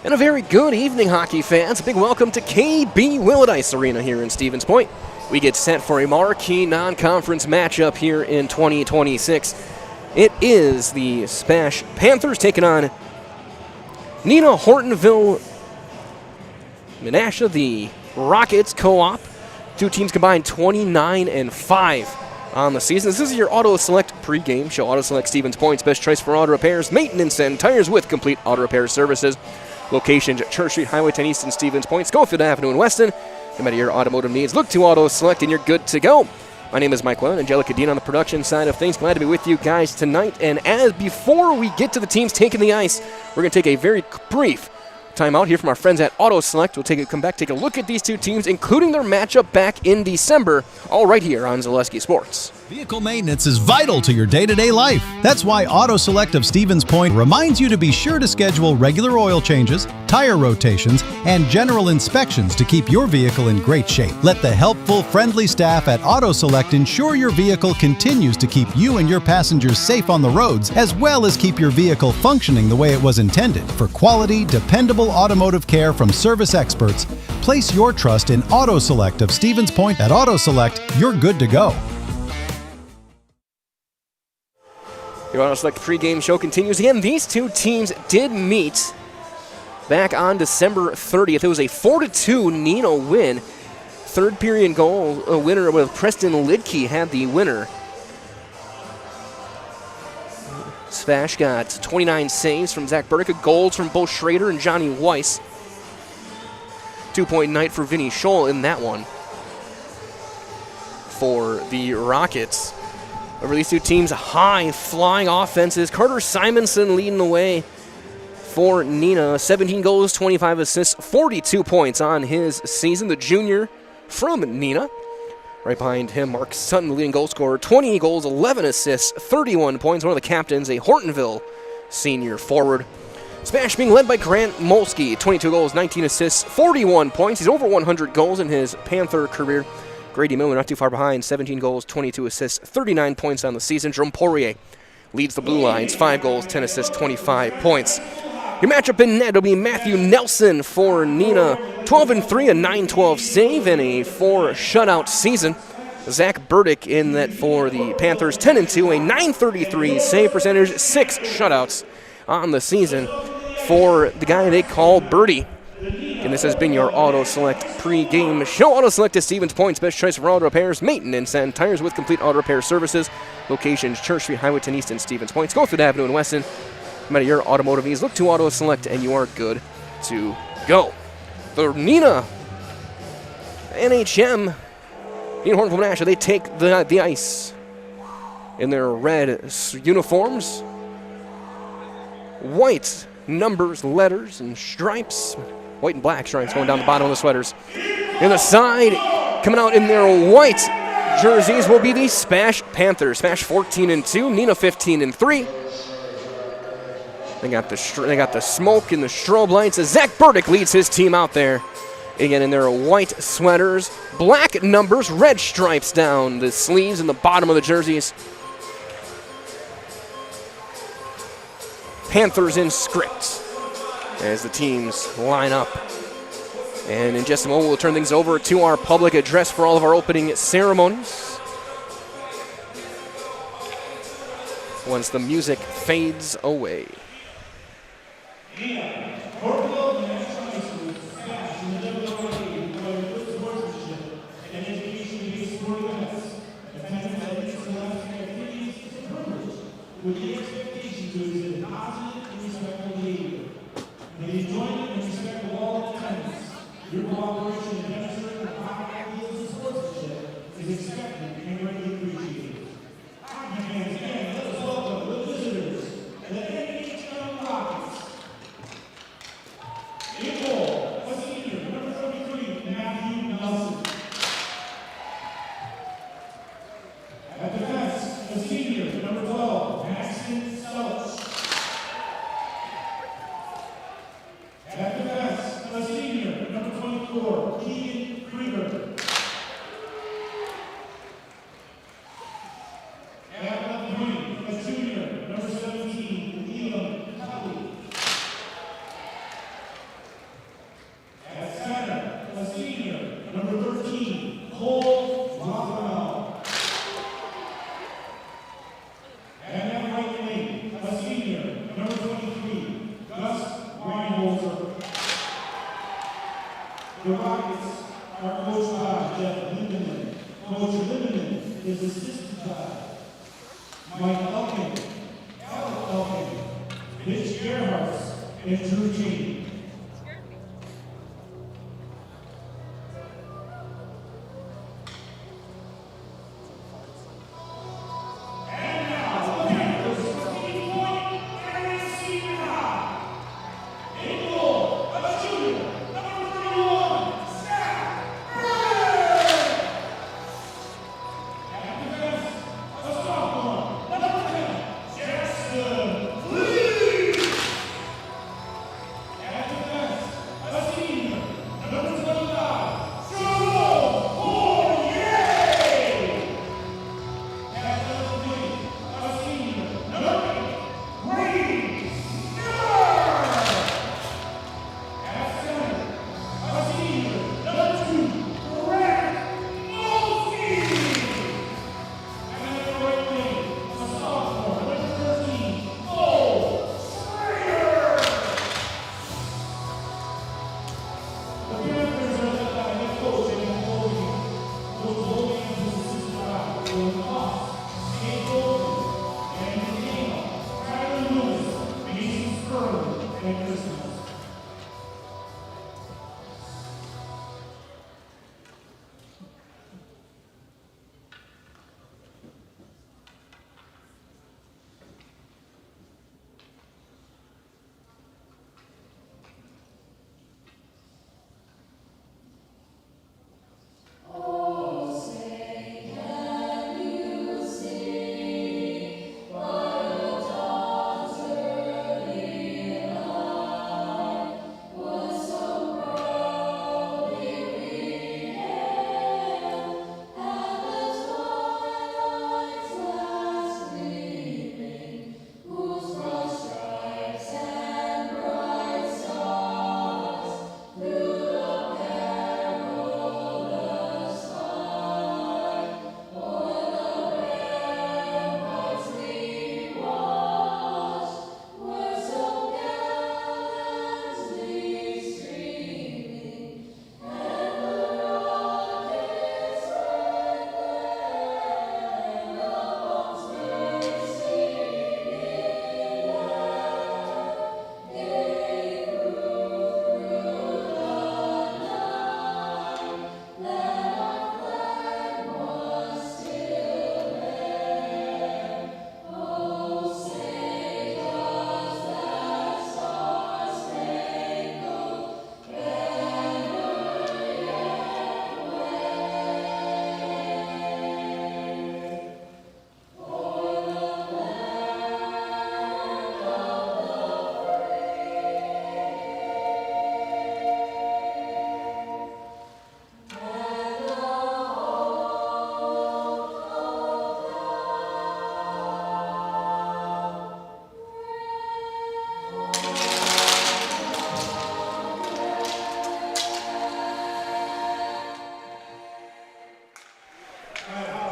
And a very good evening, hockey fans. A big welcome to KB Willett Arena here in Stevens Point. We get set for a marquee non-conference matchup here in 2026. It is the SPASH Panthers taking on Neenah Hortonville Menasha, the Rockets co-op. Two teams combined 29-5 on the season. This is your Auto Select pregame show. Auto Select Stevens Point's best choice for auto repairs, maintenance, and tires with complete auto repair services. Locations at Church Street, Highway 10 East in Stevens Point, Schofield Avenue in Weston. No matter your automotive needs, look to Auto Select and you're good to go. My name is Mike Lund, Angelica Dean on the production side of things. Glad to be with you guys tonight. And before we get to the teams taking the ice, we're going to take a very brief time out here from our friends at Auto Select. We'll come back, take a look at these two teams, including their matchup back in December, all right here on Zaleski Sports. Vehicle maintenance is vital to your day-to-day life. That's why Auto Select of Stevens Point reminds you to be sure to schedule regular oil changes, tire rotations, and general inspections to keep your vehicle in great shape. Let the helpful, friendly staff at Auto Select ensure your vehicle continues to keep you and your passengers safe on the roads, as well as keep your vehicle functioning the way it was intended. For quality, dependable automotive care from service experts, place your trust in Auto Select of Stevens Point. At Auto Select, you're good to go. Your Auto Select pregame show continues. Again, these two teams did meet back on December 30th. It was a 4-2 Neenah win. Third period goal winner with Preston Lidkey had the winner. SPASH got 29 saves from Zach Burdick, goals from Bo Schrader and Johnny Weiss. 2-point night for Vinny Scholl in that one. For the Rockets. Over these two teams, high-flying offenses. Carter Simonson leading the way for Neenah. 17 goals, 25 assists, 42 points on his season. The junior from Neenah. Right behind him, Mark Sutton, the leading goal scorer. 20 goals, 11 assists, 31 points. One of the captains, a Hortonville senior forward. SPASH being led by Grant Molsky. 22 goals, 19 assists, 41 points. He's over 100 goals in his Panther career. Grady Miller not too far behind, 17 goals, 22 assists, 39 points on the season. Jerome Poirier leads the Blue Lines, 5 goals, 10 assists, 25 points. Your matchup in net will be Matthew Nelson for Neenah, 12-3, a 9-12 save, and a 4 shutout season. Zach Burdick in that for the Panthers, 10-2, a 933 save percentage, 6 shutouts on the season for the guy they call Birdie. And this has been your Auto Select pre-game show. Auto Select is Stevens Point's best choice for auto repairs, maintenance, and tires with complete auto repair services. Locations, Church Street, Highway 10 East in Stevens Point, Schofield Avenue in Weston. No matter your automotive needs, look to Auto Select and you are good to go. The Neenah NHM, Neenah Hortonville Menasha, they take the ice in their red uniforms. White numbers, letters, and stripes. White and black stripes going down the bottom of the sweaters. In the side, coming out in their white jerseys will be the SPASH Panthers. SPASH 14-2, Neenah 15-3. They got the smoke and the strobe lights as Zach Burdick leads his team out there. Again, in their white sweaters, black numbers, red stripes down the sleeves and the bottom of the jerseys. Panthers in script as the teams line up. And in just a moment, we'll turn things over to our public address for all of our opening ceremonies. Once the music fades away. Your cooperation in demonstrating the high ideals of sportsmanship is expected and greatly appreciated. Hockey fans, again, let us welcome the visitors, the NHL Rockets. In goal, a senior, number 33, Matthew Nelson. At defense, a senior, number 12, Maxton Selch. At defense, a senior, number 24, Keegan Mike Elkin, Alec Elkin, Mitch Gerhardt, and Drew Cheney.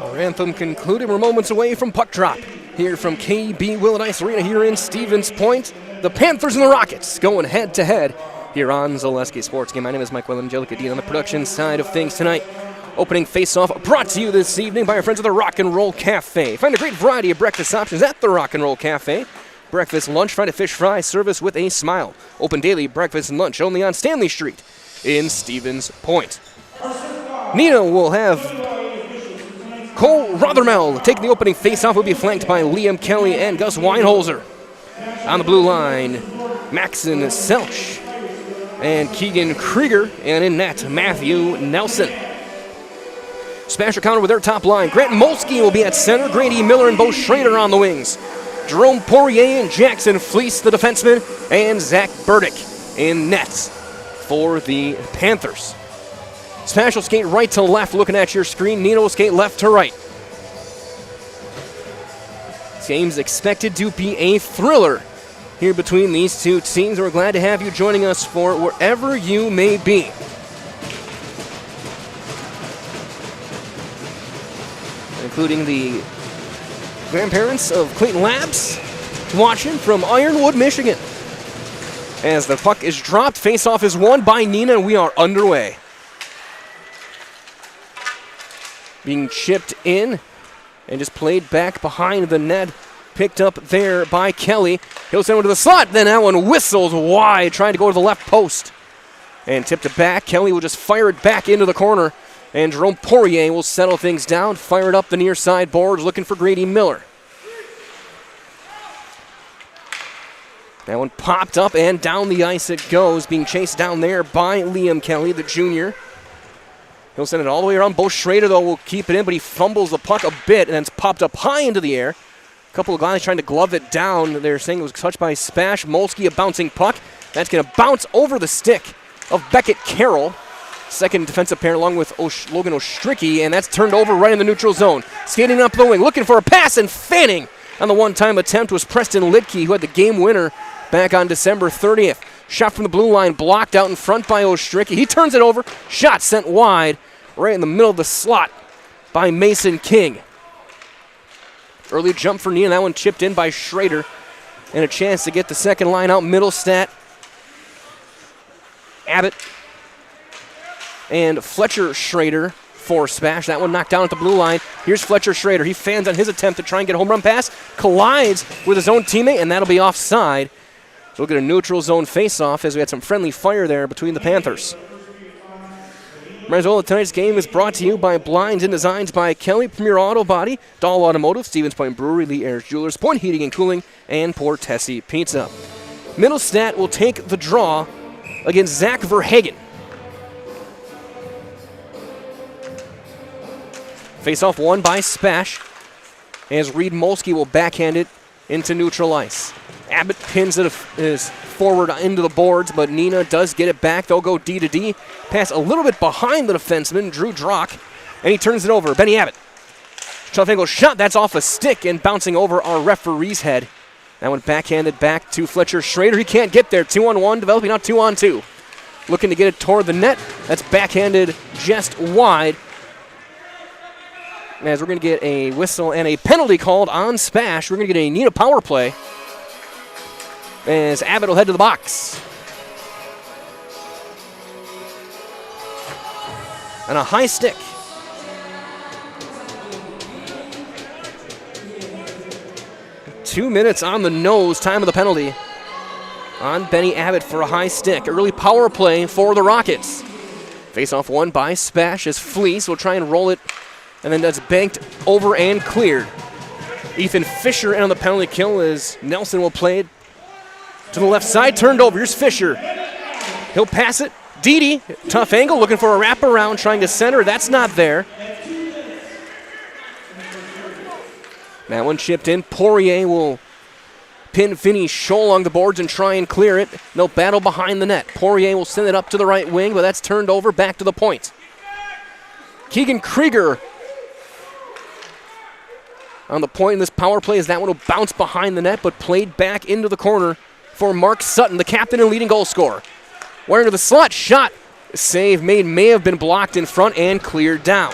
Our anthem concluded. We're moments away from puck drop here from KB Willett Ice Arena here in Stevens Point. The Panthers and the Rockets going head-to-head here on Zaleski Sports Game. My name is Mike Will, Angelica Dean on the production side of things tonight. Opening face-off brought to you this evening by our friends at the Rock and Roll Cafe. Find a great variety of breakfast options at the Rock and Roll Cafe. Breakfast, lunch, fried fish fry, service with a smile. Open daily breakfast and lunch only on Stanley Street in Stevens Point. Neenah will have Cole Rothermel taking the opening face-off. Will be flanked by Liam Kelly and Gus Weinholzer. On the blue line, Maxon Selch and Keegan Krieger, and in net, Matthew Nelson. SPASH counter with their top line. Grant Molsky will be at center. Grady Miller and Bo Schrader on the wings. Jerome Poirier and Jackson Fleece, the defenseman, and Zach Burdick in nets for the Panthers. SPASH will skate right to left, looking at your screen. Neenah will skate left to right. This game's expected to be a thriller here between these two teams. We're glad to have you joining us for wherever you may be. Including the grandparents of Clayton Labs watching from Ironwood, Michigan. As the puck is dropped, face-off is won by Neenah, and we are underway. Being chipped in and just played back behind the net. Picked up there by Kelly. He'll send one to the slot. Then that one whistles wide, trying to go to the left post. And tipped it back. Kelly will just fire it back into the corner. And Jerome Poirier will settle things down. Fire it up the near side boards, looking for Grady Miller. That one popped up and down the ice it goes, being chased down there by Liam Kelly, the junior. He'll send it all the way around. Bo Schrader, though, will keep it in, but he fumbles the puck a bit, and then it's popped up high into the air. A couple of guys trying to glove it down. They're saying it was touched by Spash. Molsky, a bouncing puck. That's going to bounce over the stick of Beckett Carroll. Second defensive pair along with Logan Ostricki, and that's turned over right in the neutral zone. Skating up the wing, looking for a pass, and fanning on the one-time attempt was Preston Lidke, who had the game winner back on December 30th. Shot from the blue line, blocked out in front by Ostricki. He turns it over. Shot sent wide right in the middle of the slot by Mason King. Early jump for Neenah. That one chipped in by Schrader. And a chance to get the second line out. Middlestat, Abbott, and Fletcher Schrader for Spash. That one knocked down at the blue line. Here's Fletcher Schrader. He fans on his attempt to try and get a home run pass. Collides with his own teammate, and that'll be offside. So we'll get a neutral zone face-off as we had some friendly fire there between the Panthers. Tonight's game is brought to you by Blinds and Designs by Kelly, Premier Auto Body, Dahl Automotive, Stevens Point Brewery, Lee Ayers Jewelers, Point Heating and Cooling, and Portesi Pizza. Middlestat will take the draw against Zach Verhagen. Face-off won by Spash, as Reed Molsky will backhand it into neutral ice. Abbott pins it forward into the boards, but Neenah does get it back. They'll go D to D. Pass a little bit behind the defenseman, Drew Drock, and he turns it over. Benny Abbott. Tough angle shot. That's off a stick and bouncing over our referee's head. That one backhanded back to Fletcher Schrader. He can't get there. 2-on-1, developing now 2-on-2. Looking to get it toward the net. That's backhanded just wide. As we're going to get a whistle and a penalty called on Spash. We're going to get a Neenah power play. As Abbott will head to the box. And a high stick. Two minutes on the nose, time of the penalty. On Benny Abbott for a high stick. Early power play for the Rockets. Face-off won by Spash as Fleece will try and roll it. And then that's banked over and cleared. Ethan Fisher in on the penalty kill as Nelson will play it to the left side, turned over. Here's Fisher. He'll pass it. Didi, tough angle, looking for a wraparound, trying to center. That's not there. That one chipped in. Poirier will pin Vinny Scholl along the boards and try and clear it. No battle behind the net. Poirier will send it up to the right wing, but that's turned over back to the point. Keegan Krieger on the point in this power play as that one will bounce behind the net, but played back into the corner for Mark Sutton, the captain and leading goal scorer. Wiring to the slot, shot. Save made, may have been blocked in front and cleared down.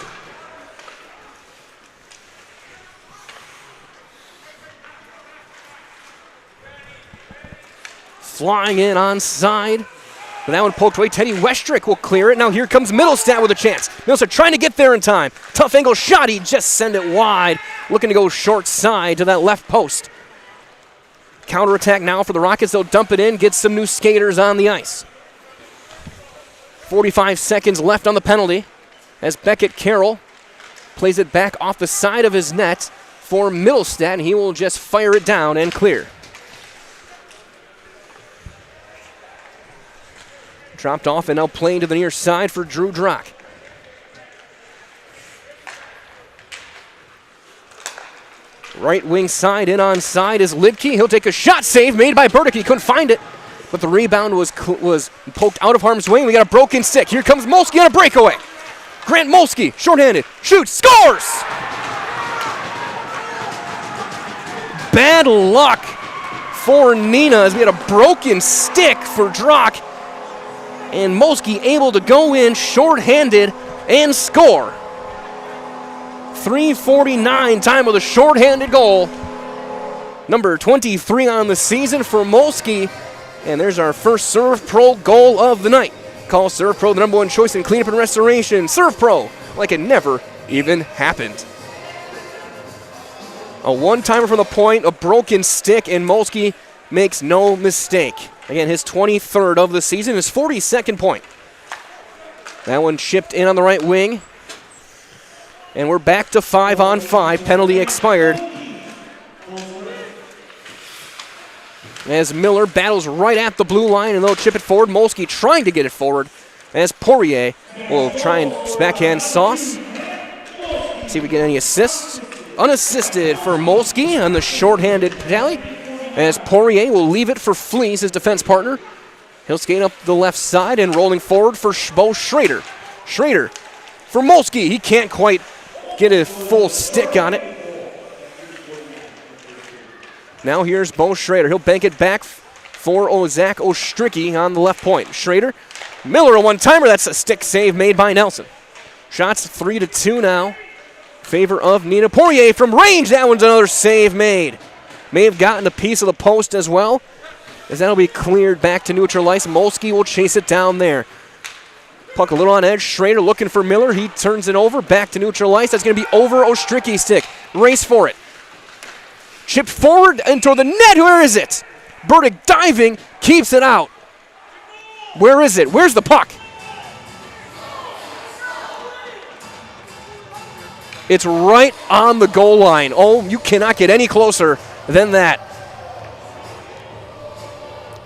Flying in onside. But that one poked away. Teddy Westrick will clear it. Now here comes Middlestat with a chance. Middlestat trying to get there in time. Tough angle shot. He just sent it wide. Looking to go short side to that left post. Counterattack now for the Rockets. They'll dump it in, get some new skaters on the ice. 45 seconds left on the penalty as Beckett Carroll plays it back off the side of his net for Middlestat, and he will just fire it down and clear. Dropped off and now playing to the near side for Drew Drock. Right wing side, in on side is Lidke. He'll take a shot, save made by Burdick. He couldn't find it, but the rebound was poked out of harm's way. We got a broken stick. Here comes Molsky on a breakaway. Grant Molsky, shorthanded, shoots, scores! Bad luck for Neenah as we had a broken stick for Drock. And Molsky able to go in shorthanded and score. 3:49 time of the shorthanded goal. Number 23 on the season for Molsky. And there's our first Serve Pro goal of the night. Call Serve Pro the #1 choice in cleanup and restoration. Serve Pro, like it never even happened. A one-timer from the point, a broken stick, and Molsky makes no mistake. Again, his 23rd of the season, his 42nd point. That one chipped in on the right wing. And we're back to 5-on-5. Penalty expired. As Miller battles right at the blue line, and they'll chip it forward. Molsky trying to get it forward. As Poirier will try and backhand sauce. See if we get any assists. Unassisted for Molsky on the shorthanded tally. As Poirier will leave it for Fleece, his defense partner. He'll skate up the left side and rolling forward for Bo Schrader. Schrader for Molsky. He can't quite get a full stick on it. Now here's Bo Schrader. He'll bank it back for Zach Ostricki on the left point. Schrader, Miller a one-timer. That's a stick save made by Nelson. Shots 3-2 now. Favor of Neenah. Poirier from range. That one's another save made. May have gotten a piece of the post as well, as that'll be cleared back to neutral ice. Molsky will chase it down there. Puck a little on edge. Schrader looking for Miller. He turns it over. Back to neutral ice. That's going to be over Ostricki's stick. Race for it. Chipped forward and toward the net. Where is it? Burdick diving. Keeps it out. Where is it? Where's the puck? It's right on the goal line. Oh, you cannot get any closer than that.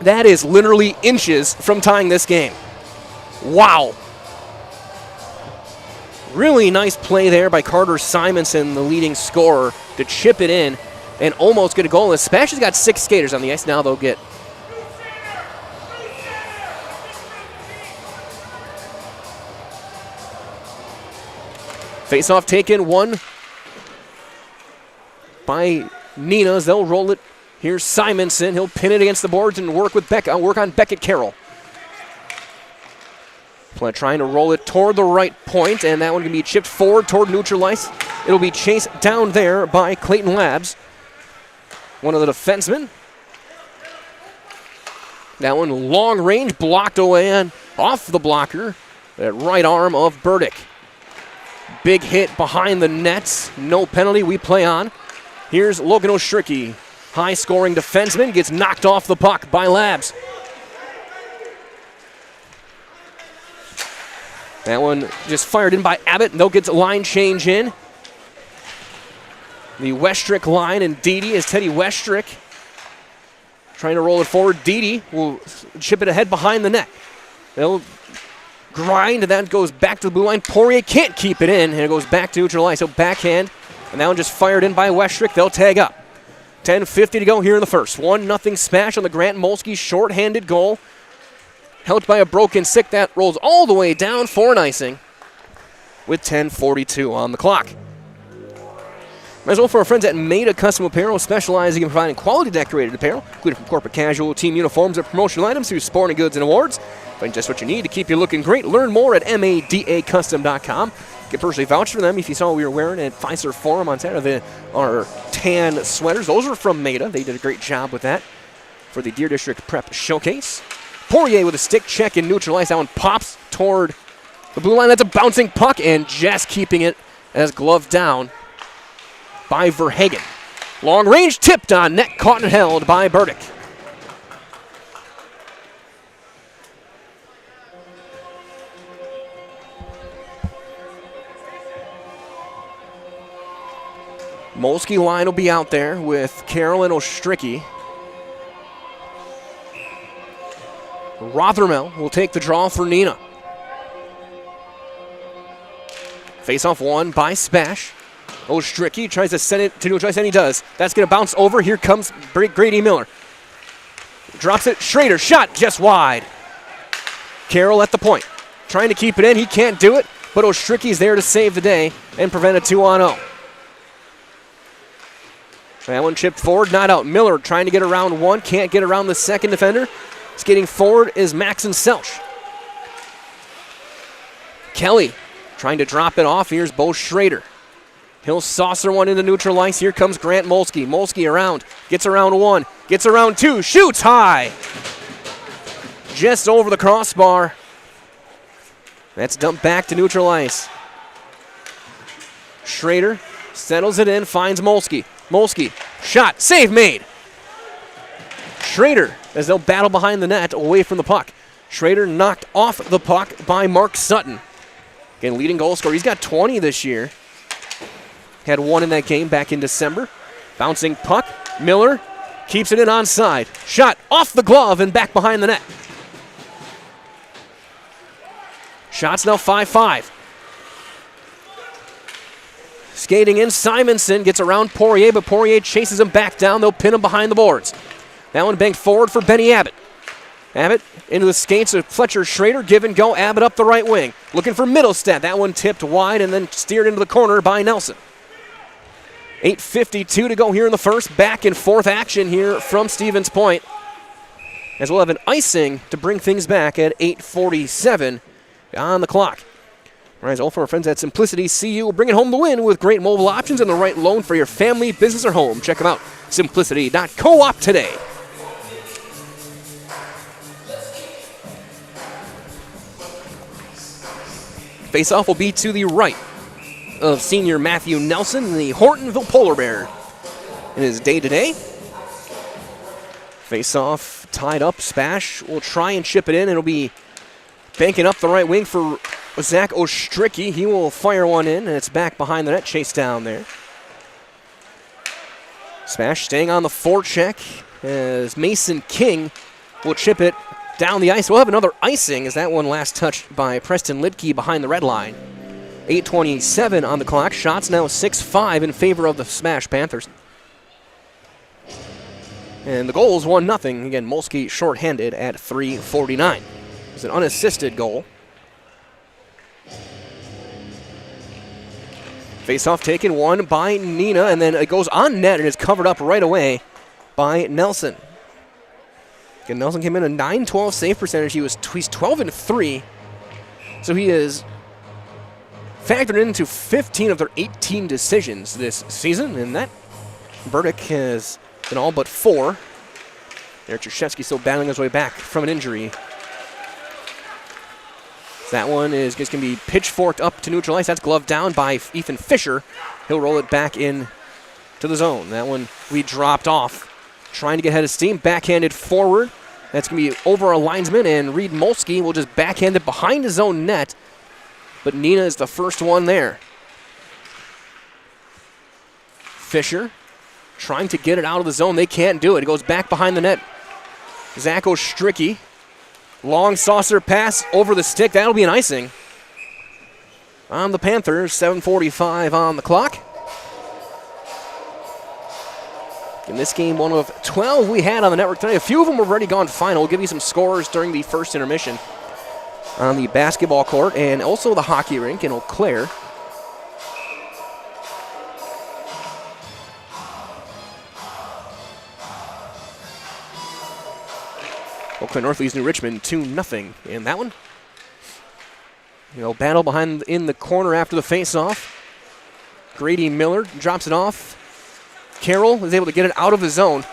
That is literally inches from tying this game. Wow. Really nice play there by Carter Simonson, the leading scorer, to chip it in and almost get a goal. And SPASH has got 6 skaters on the ice. Now they'll get face-off taken, one by Neenah as they'll roll it. Here's Simonson. He'll pin it against the boards and work on Beckett Carroll. Trying to roll it toward the right point, and that one can be chipped forward toward neutral ice. It'll be chased down there by Clayton Labs, one of the defensemen. That one long range, blocked away and off the blocker. That right arm of Burdick. Big hit behind the nets. No penalty. We play on. Here's Logan Ostricki. High-scoring defenseman gets knocked off the puck by Labs. That one just fired in by Abbott. No gets a line change in. The Westrick line, and Dede is Teddy Westrick. Trying to roll it forward. Dede will chip it ahead behind the net. They'll grind, and that goes back to the blue line. Poirier can't keep it in, and it goes back to neutral ice. So backhand, and that one just fired in by Westrick. They'll tag up. 10:50 to go here in the first. 1-0 SPASH on the Grant Molsky shorthanded goal. Helped by a broken stick that rolls all the way down for an icing with 10:42 on the clock. As well for our friends at Maida Custom Apparel, specializing in providing quality decorated apparel, including from corporate casual, team uniforms, and promotional items through sporting goods and awards. Find just what you need to keep you looking great. Learn more at madacustom.com. Get personally vouched for them if you saw what we were wearing at Fiserv Forum on Saturday. Our tan sweaters, those are from Maida. They did a great job with that for the Deer District Prep Showcase. Poirier with a stick check in neutral ice. That one pops toward the blue line. That's a bouncing puck, and just keeping it as gloved down by Verhagen. Long range tipped on net, caught and held by Burdick. Molsky line will be out there with Carroll and Ostricki. Rothermel will take the draw for Neenah. Face-off won by SPASH. Ostricki tries to send it to neutral ice, and he does. That's going to bounce over. Here comes Grady Miller. Drops it. Schrader, shot just wide. Carroll at the point. Trying to keep it in. He can't do it, but Ostricki's there to save the day and prevent a 2-on-0. That one chipped forward, not out. Miller trying to get around one. Can't get around the second defender. Skating forward is Maxon Selch. Kelly trying to drop it off. Here's Bo Schrader. He'll saucer one into neutral ice. Here comes Grant Molsky. Molsky around. Gets around one. Gets around two. Shoots high. Just over the crossbar. That's dumped back to neutral ice. Schrader settles it in. Finds Molsky. Molsky, shot, save made. Schrader, as they'll battle behind the net, away from the puck. Schrader knocked off the puck by Mark Sutton. Again, leading goal scorer. He's got 20 this year. Had 1 in that game back in December. Bouncing puck, Miller keeps it in onside. Shot off the glove and back behind the net. Shots now 5-5. Skating in, Simonson gets around Poirier, but Poirier chases him back down. They'll pin him behind the boards. That one banked forward for Benny Abbott. Abbott into the skates of Fletcher Schrader. Give and go. Abbott up the right wing. Looking for Middlestead. That one tipped wide and then steered into the corner by Nelson. 8:52 to go here in the first. Back and forth action here from Stevens Point. As we'll have an icing to bring things back at 8:47 on the clock. All right, all for our friends at Simplicity CU will bring it home the win with great mobile options and the right loan for your family, business, or home. Check them out, simplicity.coop today. Face-off will be to the right of senior Matthew Nelson, the Hortonville Polar Bear. In his day-to-day. Face-off tied up. Spash will try and chip it in. It'll be banking up the right wing for Zach Ostricki. He will fire one in, and it's back behind the net. Chase down there. Spash staying on the forecheck as Mason King will chip it down the ice. We'll have another icing as that one last touched by Preston Lidke behind the red line. 8:27 on the clock. Shots now 6-5 in favor of the Smash Panthers. And the goal is 1-0. Again, Molsky shorthanded at 3:49. It's an unassisted goal. Face-off taken, one by Neenah, and then it goes on net and is covered up right away by Nelson. Again, Nelson came in a .912 save percentage. He's 12-3, so he is factored into 15 of their 18 decisions this season, and that Burdick has been all but 4. Eric Krzyzewski still battling his way back from an injury. That one is just going to be pitchforked up to neutral ice. That's gloved down by Ethan Fisher. He'll roll it back in to the zone. That one we dropped off. Trying to get ahead of steam. Backhanded forward. That's going to be over a linesman, and Reed Molsky will just backhand it behind his own net. But Neenah is the first one there. Fisher trying to get it out of the zone. They can't do it. It goes back behind the net. Zach Ostricki. Long saucer pass over the stick. That'll be an icing on the Panthers. 7:45 on the clock. In this game, one of 12 we had on the network tonight. A few of them have already gone final. We'll give you some scores during the first intermission on the basketball court and also the hockey rink in Eau Claire. Eau Claire North leads New Richmond 2-0 in that one. Battle behind in the corner after the face-off. Grady Miller drops it off. Carroll is able to get it out of the zone.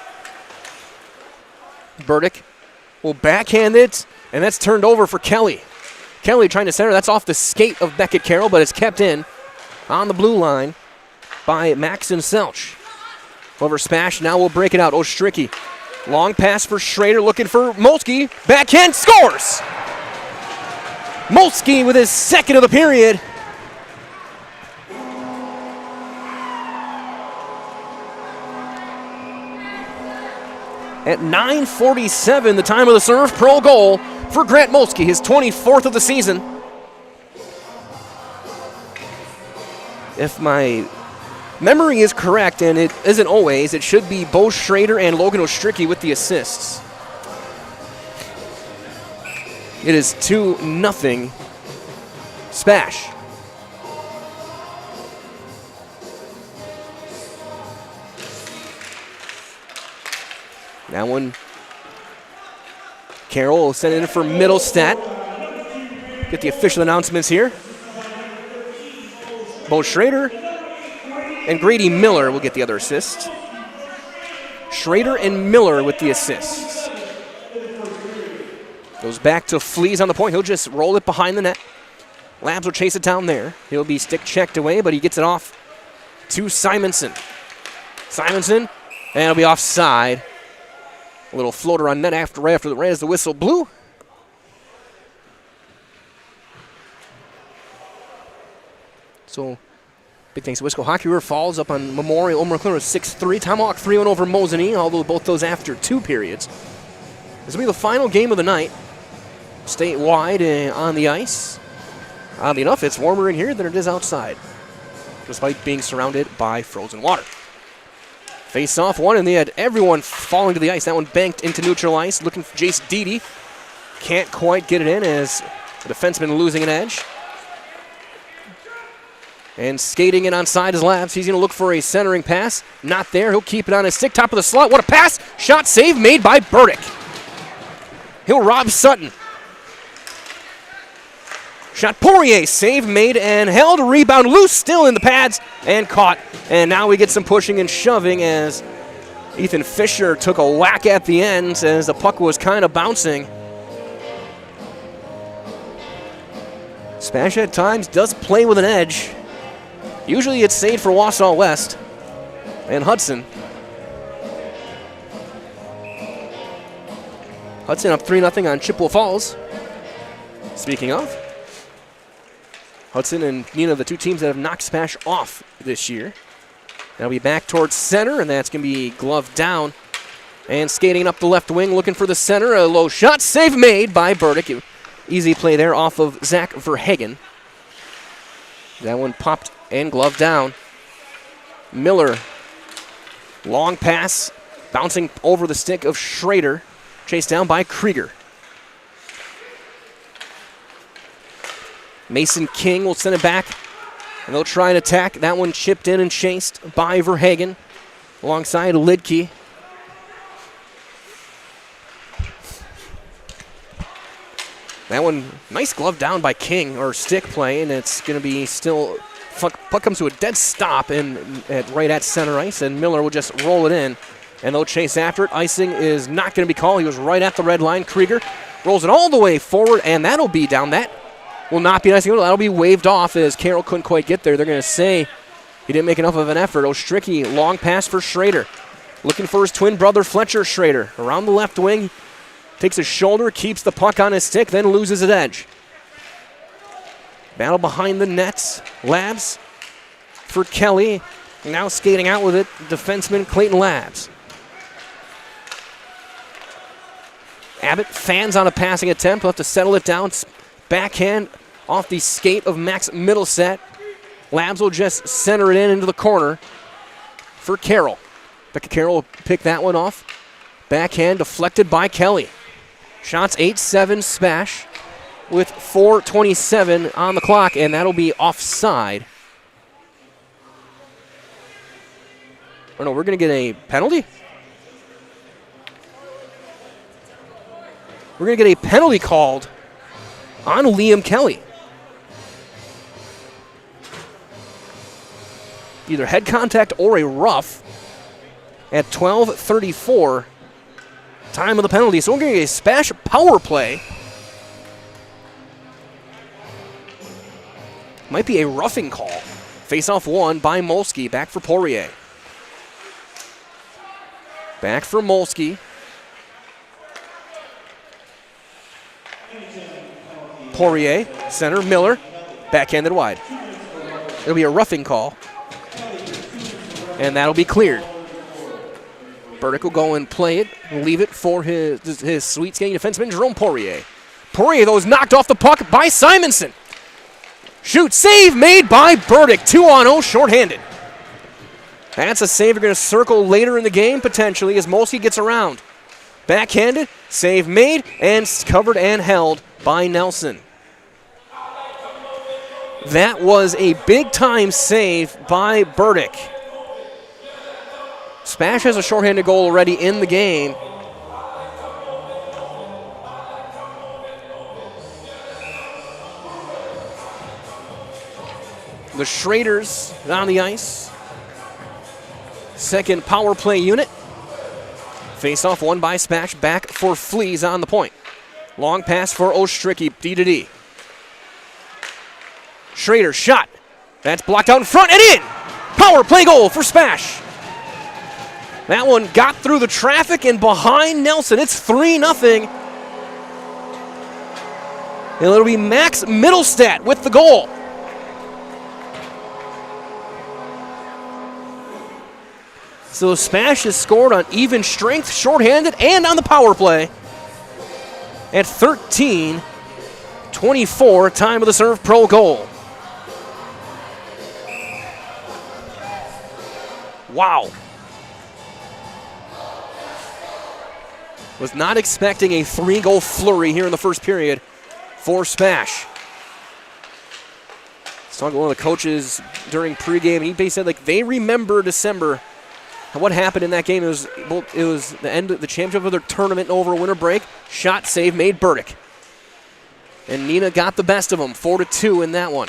Burdick will backhand it, and that's turned over for Kelly. Kelly trying to center. That's off the skate of Beckett Carroll, but it's kept in on the blue line by Maxon Selch. Over Spash, now we'll break it out. Ostricki. Long pass for Schrader, looking for Molsky. Backhand, scores! Molsky with his second of the period. At 9:47, the time of the serve, pro goal for Grant Molsky, his 24th of the season. If my memory is correct, and it isn't always, it should be Bo Schrader and Logan Ostricki with the assists. It is 2-0 Spash. That one, Carroll will send it in for Middlestead. Get the official announcements here. Bo Schrader and Grady Miller will get the other assists. Schrader and Miller with the assists. Goes back to Fleas on the point. He'll just roll it behind the net. Labs will chase it down there. He'll be stick checked away, but he gets it off to Simonson. Simonson, and it'll be offside. A little floater on net right as the whistle blew. So, big thanks to Wisco Hockey River Falls up on Memorial. Omer McLaren 6-3. Tomahawk 3-1 over Mosinee, although both those after 2 periods. This will be the final game of the night. Statewide on the ice. Oddly enough, it's warmer in here than it is outside, despite being surrounded by frozen water. Face-off one, and they had everyone falling to the ice. That one banked into neutral ice, looking for Jace Deedy. Can't quite get it in as the defenseman losing an edge. And skating in onside is Labs. He's going to look for a centering pass. Not there. He'll keep it on his stick, top of the slot. What a pass! Shot save made by Burdick. He'll rob Sutton. Shot Poirier, save made and held, rebound loose, still in the pads, and caught. And now we get some pushing and shoving as Ethan Fisher took a whack at the end as the puck was kind of bouncing. Spash at times does play with an edge. Usually it's saved for Wausau West and Hudson. Hudson up 3-0 on Chippewa Falls. Speaking of, Hudson and Neenah, the 2 teams that have knocked Spash off this year. They'll be back towards center, and that's going to be gloved down. And skating up the left wing, looking for the center. A low shot, save made by Burdick. Easy play there off of Zach Verhagen. That one popped and gloved down. Miller, long pass, bouncing over the stick of Schrader. Chased down by Krieger. Mason King will send it back, and they'll try and attack. That one chipped in and chased by Verhagen alongside Lidke. That one, nice glove down by King, or stick play, and it's going to be still, puck comes to a dead stop right at center ice, and Miller will just roll it in, and they'll chase after it. Icing is not going to be called. He was right at the red line. Krieger rolls it all the way forward, and that'll be down. That will not be an icing. That'll be waved off as Carroll couldn't quite get there. They're going to say he didn't make enough of an effort. Ostricky, long pass for Schrader. Looking for his twin brother, Fletcher Schrader. Around the left wing, takes his shoulder, keeps the puck on his stick, then loses an edge. Battle behind the nets. Labs for Kelly. Now skating out with it, defenseman Clayton Labs. Abbott fans on a passing attempt. He'll have to settle it down. Backhand off the skate of Max Middleset. Labs will just center it into the corner for Carroll. Becca Carroll will pick that one off. Backhand deflected by Kelly. Shots 8-7 Spash with 4:27 on the clock, and that'll be offside. Oh no, we're going to get a penalty? We're going to get a penalty called on Liam Kelly. Either head contact or a rough at 12:34. Time of the penalty. So we're going to get a Spash power play. Might be a roughing call. Face-off one by Molsky. Back for Poirier. Back for Molsky. Poirier, center, Miller, backhanded wide. It'll be a roughing call, and that'll be cleared. Burdick will go and play it, leave it for his sweet skating defenseman, Jerome Poirier. Poirier, though, is knocked off the puck by Simonson. Shoot, save made by Burdick. 2-on-0, shorthanded. That's a save you're going to circle later in the game, potentially, as Molsky gets around. Backhanded, save made, and covered and held by Nelson. That was a big-time save by Burdick. Spash has a shorthanded goal already in the game. The Schraders on the ice. Second power play unit. Face-off won by Spash. Back for Fleas on the point. Long pass for Ostricky, D-to-D. Schrader shot. That's blocked out in front and in. Power play goal for Spash. That one got through the traffic and behind Nelson. It's 3-0. And it'll be Max Middlestat with the goal. So SPASH has scored on even strength, shorthanded, and on the power play. At 13-24, time of the serve pro goal. Wow. Was not expecting a 3-goal flurry here in the first period for SPASH. I was talking to one of the coaches during pregame, and he basically said like they remember December. What happened in that game? It was the end of the championship of their tournament over winter break. Shot save made Burdick. And Neenah got the best of them, 4-2 in that one.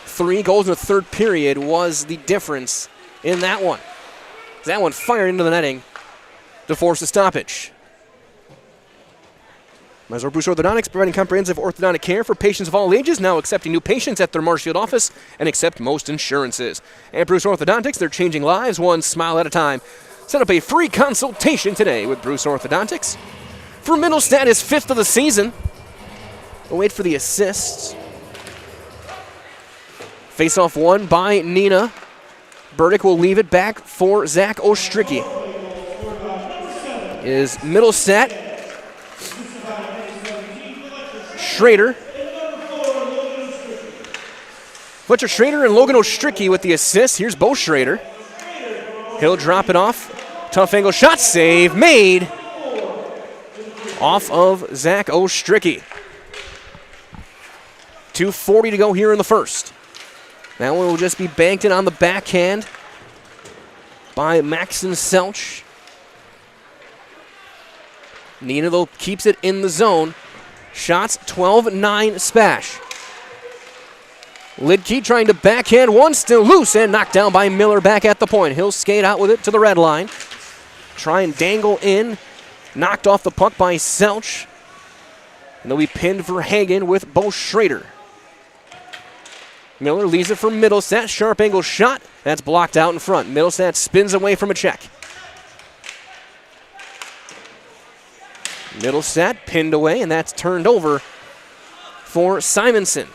3 goals in the third period was the difference in that one. That one fired into the netting to force a stoppage. Missouri Bruce Orthodontics, providing comprehensive orthodontic care for patients of all ages, now accepting new patients at their Marshfield office and accept most insurances. And Bruce Orthodontics, they're changing lives one smile at a time. Set up a free consultation today with Bruce Orthodontics. For Middlestat, his 5th of the season. We'll wait for the assists. Face-off won by Neenah. Burdick will leave it back for Zach Ostricki. Is Middlestat. Schrader. Fletcher Schrader and Logan Ostricki with the assist. Here's Bo Schrader. He'll drop it off. Tough angle shot, save made off of Zach Ostricki. 2:40 to go here in the first. That one will just be banked in on the backhand by Maxon Selch. Neenah, though, keeps it in the zone. Shots 12-9 SPASH. Lidkey trying to backhand one, still loose and knocked down by Miller back at the point. He'll skate out with it to the red line. Try and dangle in. Knocked off the puck by Selch. And they'll be pinned for Hagen with Bo Schrader. Miller leaves it for Middlestat. Sharp angle shot. That's blocked out in front. Middlestat spins away from a check. Middlestat pinned away, and that's turned over for Simonson.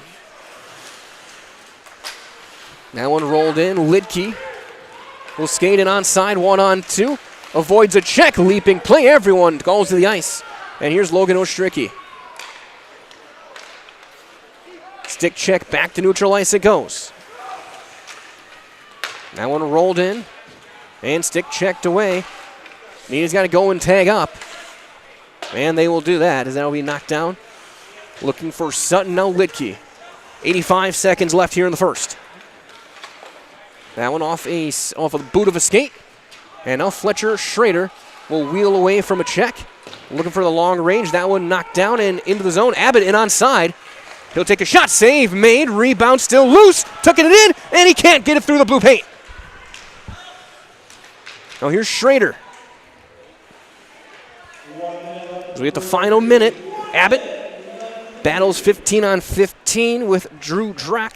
That one rolled in. Lidkey will skate in onside, 1-on-2. Avoids a check, leaping play. Everyone goes to the ice. And here's Logan Ostricki. Stick check back to neutral ice it goes. That one rolled in and stick checked away. Neenah's got to go and tag up. And they will do that as that will be knocked down. Looking for Sutton, now Lidkey. 85 seconds left here in the first. That one off of the boot of a skate. And now Fletcher Schrader will wheel away from a check. Looking for the long range. That one knocked down and into the zone. Abbott in onside. He'll take a shot. Save made. Rebound still loose. Took it in, and he can't get it through the blue paint. Now here's Schrader. As we get the final minute, Abbott battles 15-on-15 with Drew Drack.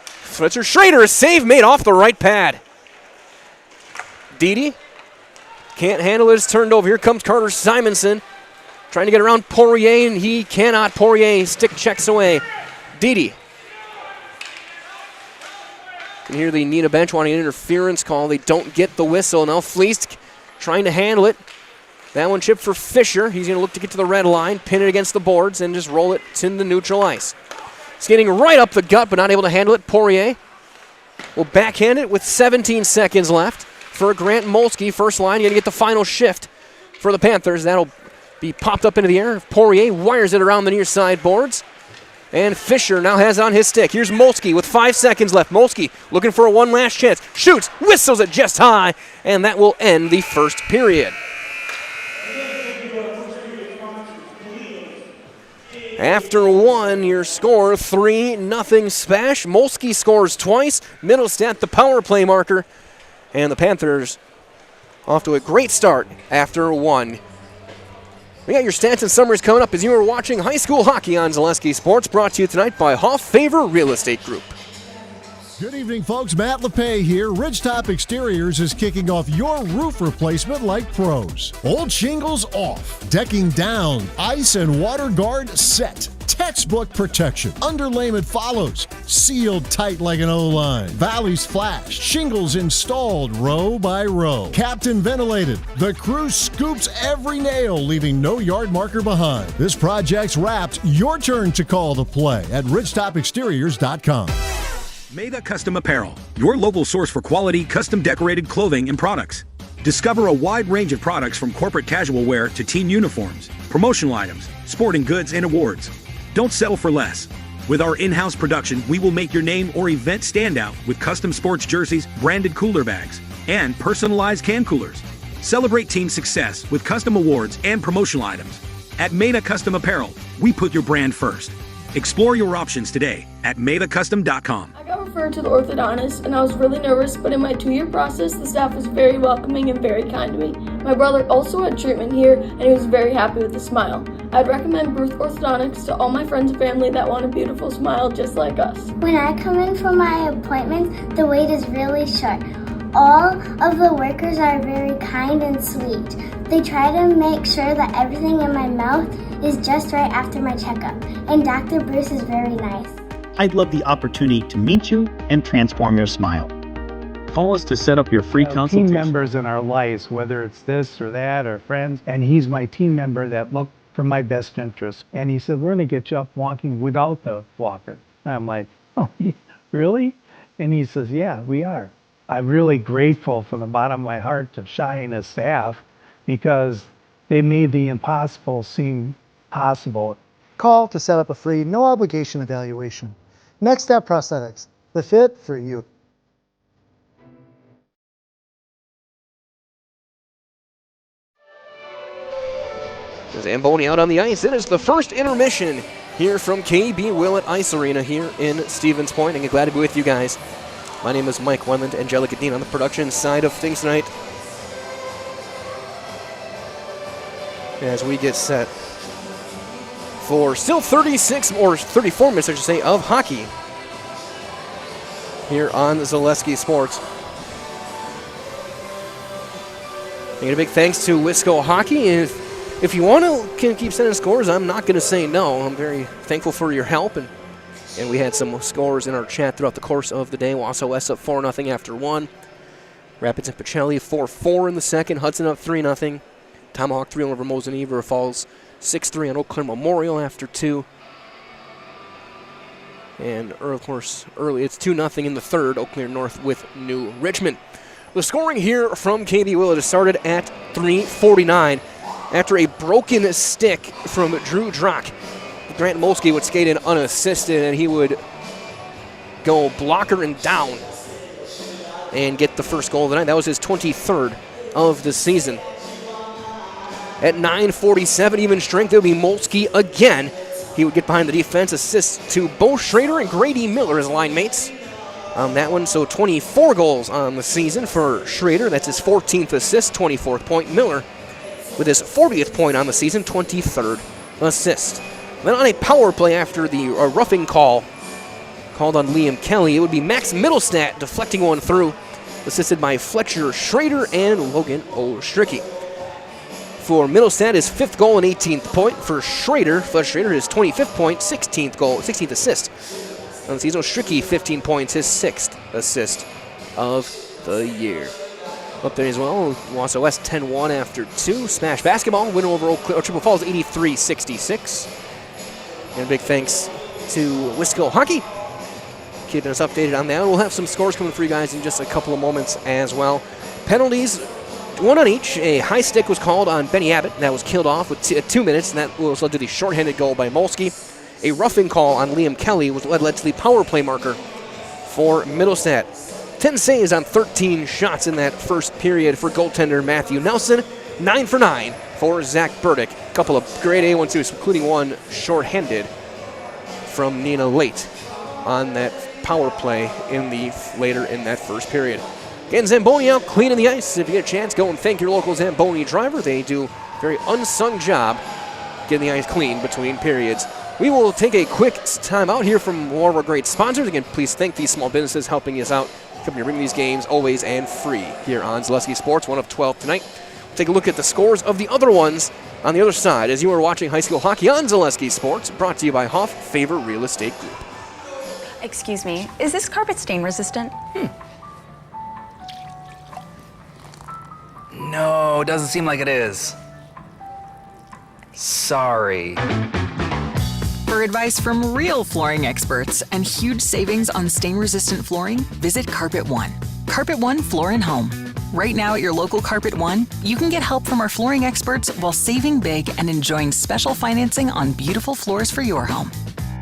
Fletcher Schrader, a save made off the right pad. Dede can't handle it. It's turned over. Here comes Carter Simonson. Trying to get around Poirier, and he cannot. Poirier stick checks away. Dede. You can hear the Neenah bench wanting an interference call. They don't get the whistle. Now Fleest trying to handle it. That one chipped for Fisher. He's going to look to get to the red line, pin it against the boards, and just roll it to the neutral ice. Skating right up the gut, but not able to handle it. Poirier will backhand it with 17 seconds left for Grant Molsky. First line, you're going to get the final shift for the Panthers. That'll be popped up into the air. Poirier wires it around the near side boards. And Fisher now has it on his stick. Here's Molsky with 5 seconds left. Molsky looking for a one last chance. Shoots, whistles it just high, and that will end the first period. After one, your score 3-0 SPASH. Molsky scores twice. Middlestat the power play marker. And the Panthers off to a great start after one. We got your stats and summaries coming up as you are watching high school hockey on Zaleski Sports, brought to you tonight by Hoff Favor Real Estate Group. Good evening, folks. Matt LePay here. Ridgetop Exteriors is kicking off your roof replacement like pros. Old shingles off, decking down, ice and water guard set. Textbook protection. Underlayment follows. Sealed tight like an O-line. Valleys flashed. Shingles installed row by row. Captain ventilated. The crew scoops every nail, leaving no yard marker behind. This project's wrapped. Your turn to call the play at ridgetopexteriors.com. Neenah Custom Apparel, your local source for quality, custom decorated clothing and products. Discover a wide range of products from corporate casual wear to team uniforms, promotional items, sporting goods, and awards. Don't settle for less. With our in-house production, we will make your name or event stand out with custom sports jerseys, branded cooler bags, and personalized can coolers. Celebrate team success with custom awards and promotional items. At Neenah Custom Apparel, we put your brand first. Explore your options today at MaidACustom.com. I got referred to the orthodontist and I was really nervous, but in my 2-year process, the staff was very welcoming and very kind to me. My brother also had treatment here and he was very happy with the smile. I'd recommend Bruce Orthodontics to all my friends and family that want a beautiful smile just like us. When I come in for my appointment, the wait is really short. All of the workers are very kind and sweet. They try to make sure that everything in my mouth is just right after my checkup, and Dr. Bruce is very nice. I'd love the opportunity to meet you and transform your smile. Call us to set up your free consultation. Team members in our lives, whether it's this or that or friends, and he's my team member that looked for my best interest. And he said, we're going to get you up walking without the walker. And I'm like, oh, really? And he says, yeah, we are. I'm really grateful from the bottom of my heart to Shai and his staff because they made the impossible seem possible. Call to set up a free, no obligation evaluation. Next Step Prosthetics, the fit for you. Zamboni out on the ice. It is the first intermission here from KB Willett Ice Arena here in Stevens Point. I'm glad to be with you guys. My name is Mike Wendland, Angelica Dean on the production side of things tonight. As we get set for still 36 or 34 minutes, I should say, of hockey here on Zaleski Sports. And a big thanks to Wisco Hockey. And if you want to keep sending scores, I'm not going to say no. I'm very thankful for your help. And we had some scores in our chat throughout the course of the day. Wausau West up 4-0 after 1. Rapids and Pacelli 4-4 in the second. Hudson up 3-0. Tomahawk 3 over Mosen-Ivor Falls 6-3 on Eau Claire Memorial after 2. And of course, early it's 2-0 in the third. Eau Claire North with New Richmond. The scoring here from KB Willett started at 3:49 after a broken stick from Drew Drock. Grant Molsky would skate in unassisted, and he would go blocker and down and get the first goal of the night. That was his 23rd of the season. At 9:47, even strength, it would be Molsky again. He would get behind the defense, assist to Bo Schrader and Grady Miller as line mates on that one. So 24 goals on the season for Schrader. That's his 14th assist, 24th point. Miller with his 40th point on the season, 23rd assist. Then on a power play after the roughing call called on Liam Kelly, it would be Max Middlestat deflecting one through, assisted by Fletcher Schrader and Logan Ostricky. For Middlestat, his 5th goal and 18th point. For Schrader, Fletcher Schrader, his 25th point, 16th goal, 16th assist on the season. Ostricky, 15 points, his 6th assist of the year. Up there as well, Wausau West 10-1 after 2. Smash basketball, win over Triple Falls 83-66. And a big thanks to Wisco Hockey, keeping us updated on that. We'll have some scores coming for you guys in just a couple of moments as well. Penalties, 1 on each. A high stick was called on Benny Abbott. That was killed off with 2 minutes, and that was led to the shorthanded goal by Molsky. A roughing call on Liam Kelly was led to the power play marker for Middlestat. 10 saves on 13 shots in that first period for goaltender Matthew Nelson. 9 for 9 for Zach Burdick. A couple of grade A 1-2s, including one shorthanded from Neenah late on that power play later in that first period. Again, Zamboni out cleaning the ice. If you get a chance, go and thank your local Zamboni driver. They do a very unsung job getting the ice clean between periods. We will take a quick time out here from one of our great sponsors. Again, please thank these small businesses helping us out, helping to bring these games always and free here on Zaleski Sports, 1 of 12 tonight. We'll take a look at the scores of the other ones on the other side as you are watching high school hockey on Zaleski Sports, brought to you by Hoff Favor Real Estate Group. Excuse me, is this carpet stain resistant? No, doesn't seem like it is. Sorry. For advice from real flooring experts and huge savings on stain-resistant flooring, visit Carpet One. Carpet One Floor and Home. Right now at your local Carpet One, you can get help from our flooring experts while saving big and enjoying special financing on beautiful floors for your home.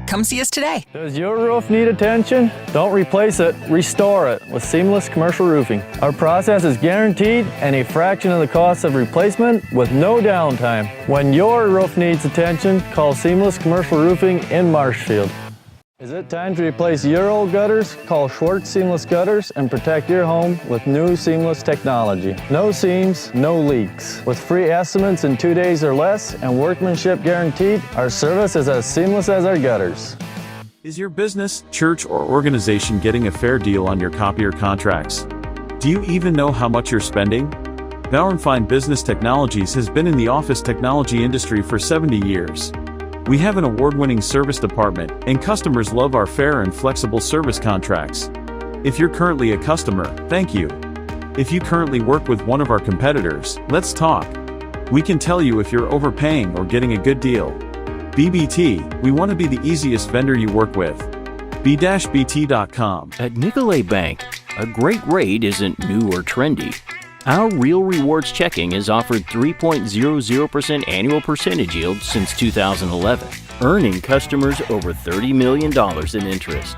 Come see us today. Does your roof need attention? Don't replace it, restore it with Seamless Commercial Roofing. Our process is guaranteed and a fraction of the cost of replacement with no downtime. When your roof needs attention, call Seamless Commercial Roofing in Marshfield. Is it time to replace your old gutters? Call Schwartz Seamless Gutters and protect your home with new seamless technology. No seams, no leaks. With free estimates in 2 days or less and workmanship guaranteed, our service is as seamless as our gutters. Is your business, church, or organization getting a fair deal on your copier contracts? Do you even know how much you're spending? Bauer & Fine Business Technologies has been in the office technology industry for 70 years. We have an award-winning service department, and customers love our fair and flexible service contracts. If you're currently a customer, thank you. If you currently work with one of our competitors, let's talk. We can tell you if you're overpaying or getting a good deal. BBT, we want to be the easiest vendor you work with. b-bt.com. At Nicolay Bank, a great rate isn't new or trendy. Our Real Rewards checking has offered 3.00% annual percentage yield since 2011, earning customers over $30 million in interest.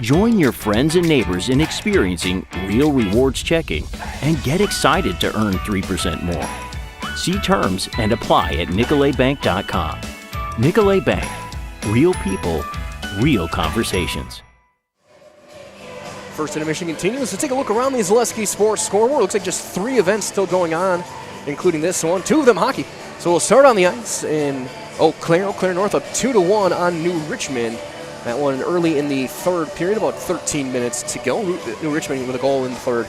Join your friends and neighbors in experiencing Real Rewards checking and get excited to earn 3% more. See terms and apply at nicolaybank.com. Nicolay Bank. Real people, real conversations. First intermission continues. Let's take a look around the Zaleski Sports scoreboard. Looks like just 3 events still going on, including this one. 2 of them hockey. So we'll start on the ice in Eau Claire. Eau Claire North up 2-1 on New Richmond. That one early in the third period, about 13 minutes to go. New Richmond with a goal in the third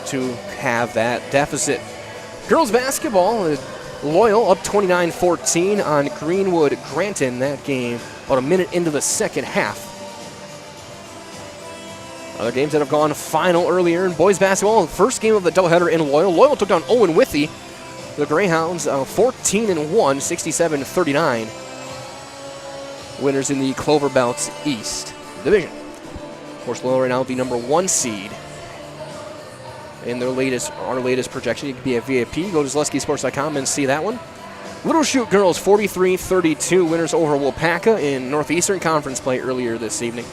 to have that deficit. Girls basketball, Loyal up 29-14 on Greenwood Granton. That game about a minute into the second half. Other games that have gone final earlier in boys basketball. First game of the doubleheader in Loyal. Loyal took down Owen Withy. The Greyhounds 14-1, 67-39. Winners in the Clover Belts East Division. Of course, Loyal right now the number 1 seed. In our latest projection, you can be a VIP. Go to ZaleskiSports.com and see that one. Little Chute girls 43-32 winners over Wapaka in Northeastern Conference play earlier this evening.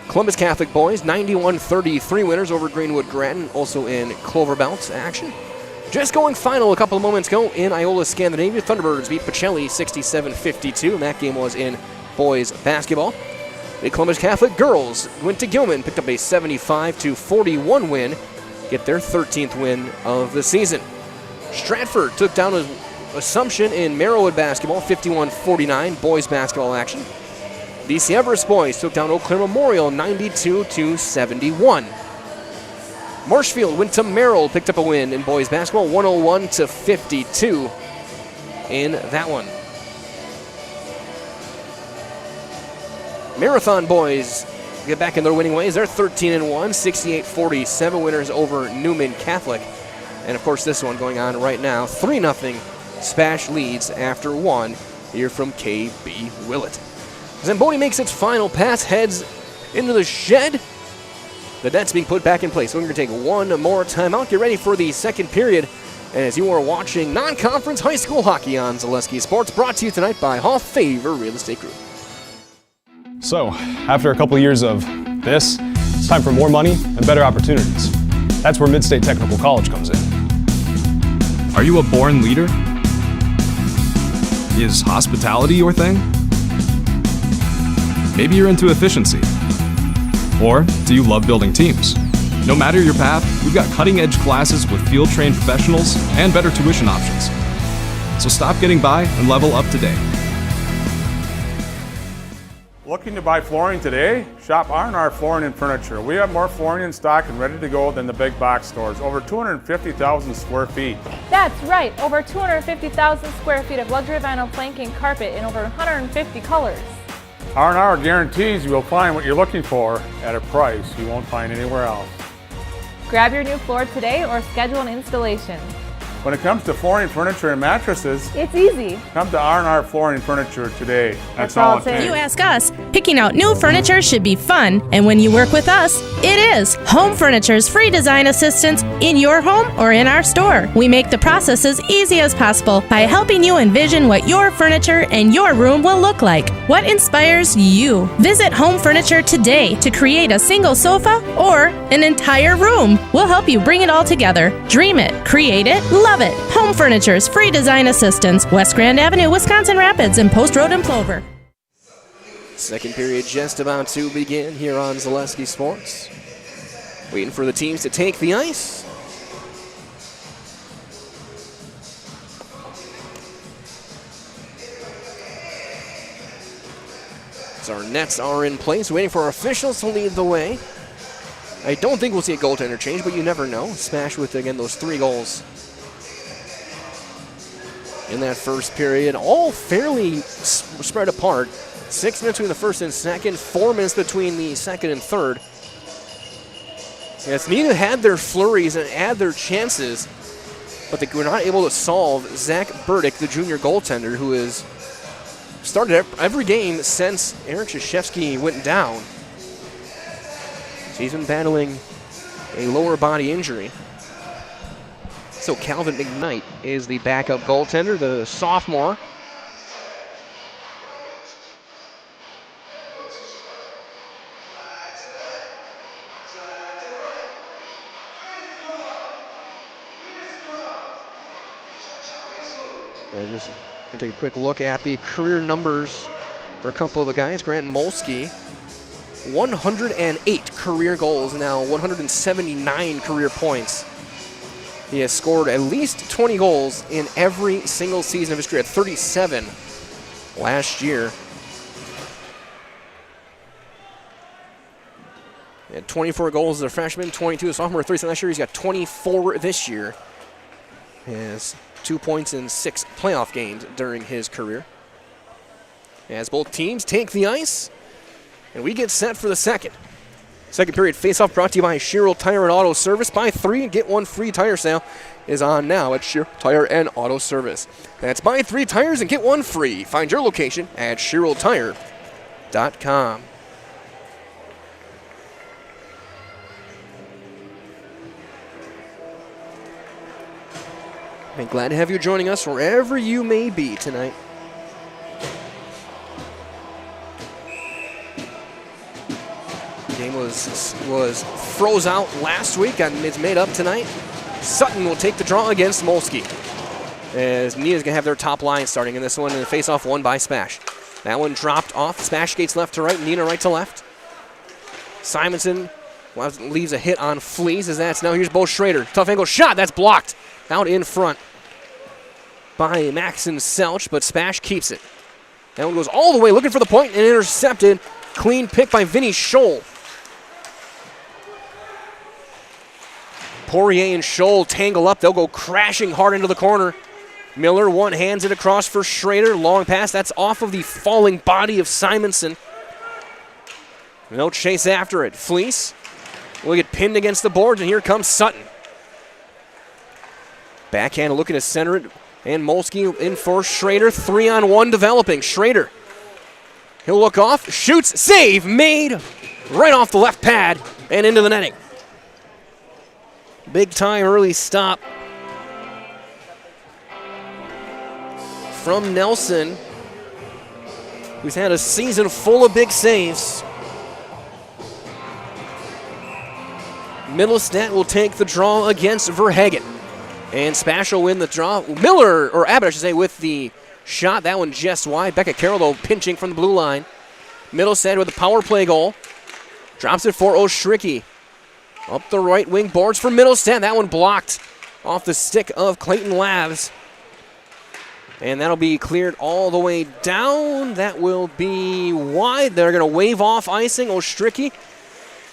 Columbus Catholic boys 91-33 winners over Greenwood Granton, also in Clover Belts action. Just going final a couple of moments ago in Iola, Scandinavia. Thunderbirds beat Pacelli 67-52, and that game was in boys basketball. The Columbus Catholic girls went to Gilman, picked up a 75-41 win, get their 13th win of the season. Stratford took down Assumption in Merrillwood basketball, 51-49, boys basketball action. DC Everest boys took down Eau Claire Memorial, 92-71. Marshfield went to Merrill, picked up a win in boys basketball, 101-52 in that one. Marathon boys get back in their winning ways. They're 13-1, 68-47 winners over Newman Catholic. And of course this one going on right now, 3-0 SPASH leads after 1 here from KB Willett. Zamboni makes its final pass, heads into the shed. The net's being put back in place. So we're going to take one more timeout. Get ready for the second period. And as you are watching non-conference high school hockey on Zaleski Sports, brought to you tonight by Hoff Favor Real Estate Group. So, after a couple years of this, it's time for more money and better opportunities. That's where Mid-State Technical College comes in. Are you a born leader? Is hospitality your thing? Maybe you're into efficiency. Or do you love building teams? No matter your path, we've got cutting-edge classes with field-trained professionals and better tuition options. So stop getting by and level up today. Looking to buy flooring today? Shop R&R Flooring and Furniture. We have more flooring in stock and ready to go than the big box stores. Over 250,000 square feet. That's right, over 250,000 square feet of luxury vinyl planking carpet in over 150 colors. R&R guarantees you will find what you're looking for at a price you won't find anywhere else. Grab your new floor today or schedule an installation. When it comes to flooring, furniture, and mattresses, it's easy. Come to R&R Flooring and Furniture today. That's all it takes. You ask us, picking out new furniture should be fun, and when you work with us, it is. Home Furniture's free design assistance in your home or in our store. We make the process as easy as possible by helping you envision what your furniture and your room will look like. What inspires you? Visit Home Furniture today to create a single sofa or an entire room. We'll help you bring it all together. Dream it, create it, love it. Home Furniture's free design assistance, West Grand Avenue, Wisconsin Rapids, and Post Road in Plover. Second period just about to begin here on Zaleski Sports. Waiting for the teams to take the ice. So our nets are in place, waiting for our officials to lead the way. I don't think we'll see a goaltender change, but you never know. SPASH with, again, those 3 goals in that first period, all fairly spread apart. 6 minutes between the first and second, 4 minutes between the second and third. Yes, Neenah had their flurries and had their chances, but they were not able to solve Zach Burdick, the junior goaltender, who has started every game since Eric Krzyzewski went down. He's been battling a lower body injury. So Calvin McKnight is the backup goaltender, the sophomore. And just take a quick look at the career numbers for a couple of the guys. Grant Molsky, 108 career goals, now 179 career points. He has scored at least 20 goals in every single season of his career, at 37 last year. He had 24 goals as a freshman, 22 as a sophomore, 37 last year. He's got 24 this year. He has 2 points in 6 playoff games during his career. As both teams take the ice, and we get set for the second. Second period face-off brought to you by Sherrill Tire and Auto Service. Buy 3 and get 1 free tire sale is on now at Sherrill Tire and Auto Service. That's buy 3 tires and get 1 free. Find your location at SherrillTire.com. I'm glad to have you joining us wherever you may be tonight. Game was froze out last week and it's made up tonight. Sutton will take the draw against Molsky, as Neenah's gonna have their top line starting in this one, and the face-off won by SPASH. That one dropped off. SPASH skates left to right, Neenah right to left. Simonson leaves a hit on Fleas as that's now here's Bo Schrader. Tough angle shot, that's blocked out in front by Maxon Selch, but SPASH keeps it. That one goes all the way looking for the point and intercepted. Clean pick by Vinny Scholl. Poirier and Scholl tangle up. They'll go crashing hard into the corner. Miller hands it across for Schrader. Long pass. That's off of the falling body of Simonson. And they'll chase after it. Fleece will get pinned against the boards, and here comes Sutton. Backhand looking to center it. And Molsky in for Schrader. 3-on-1 developing. Schrader. He'll look off. Shoots. Save made right off the left pad and into the netting. Big time early stop from Nelson, who's had a season full of big saves. Middlestead will take the draw against Verhagen. And SPASH will win the draw. Miller, or Abbott, I should say, with the shot. That one just wide. Becca Carroll, though, pinching from the blue line. Middlestead with the power play goal. Drops it for Oshricky. Up the right wing boards for Middlestead. That one blocked off the stick of Clayton Labs. And that'll be cleared all the way down. That will be wide. They're going to wave off icing. Ostricky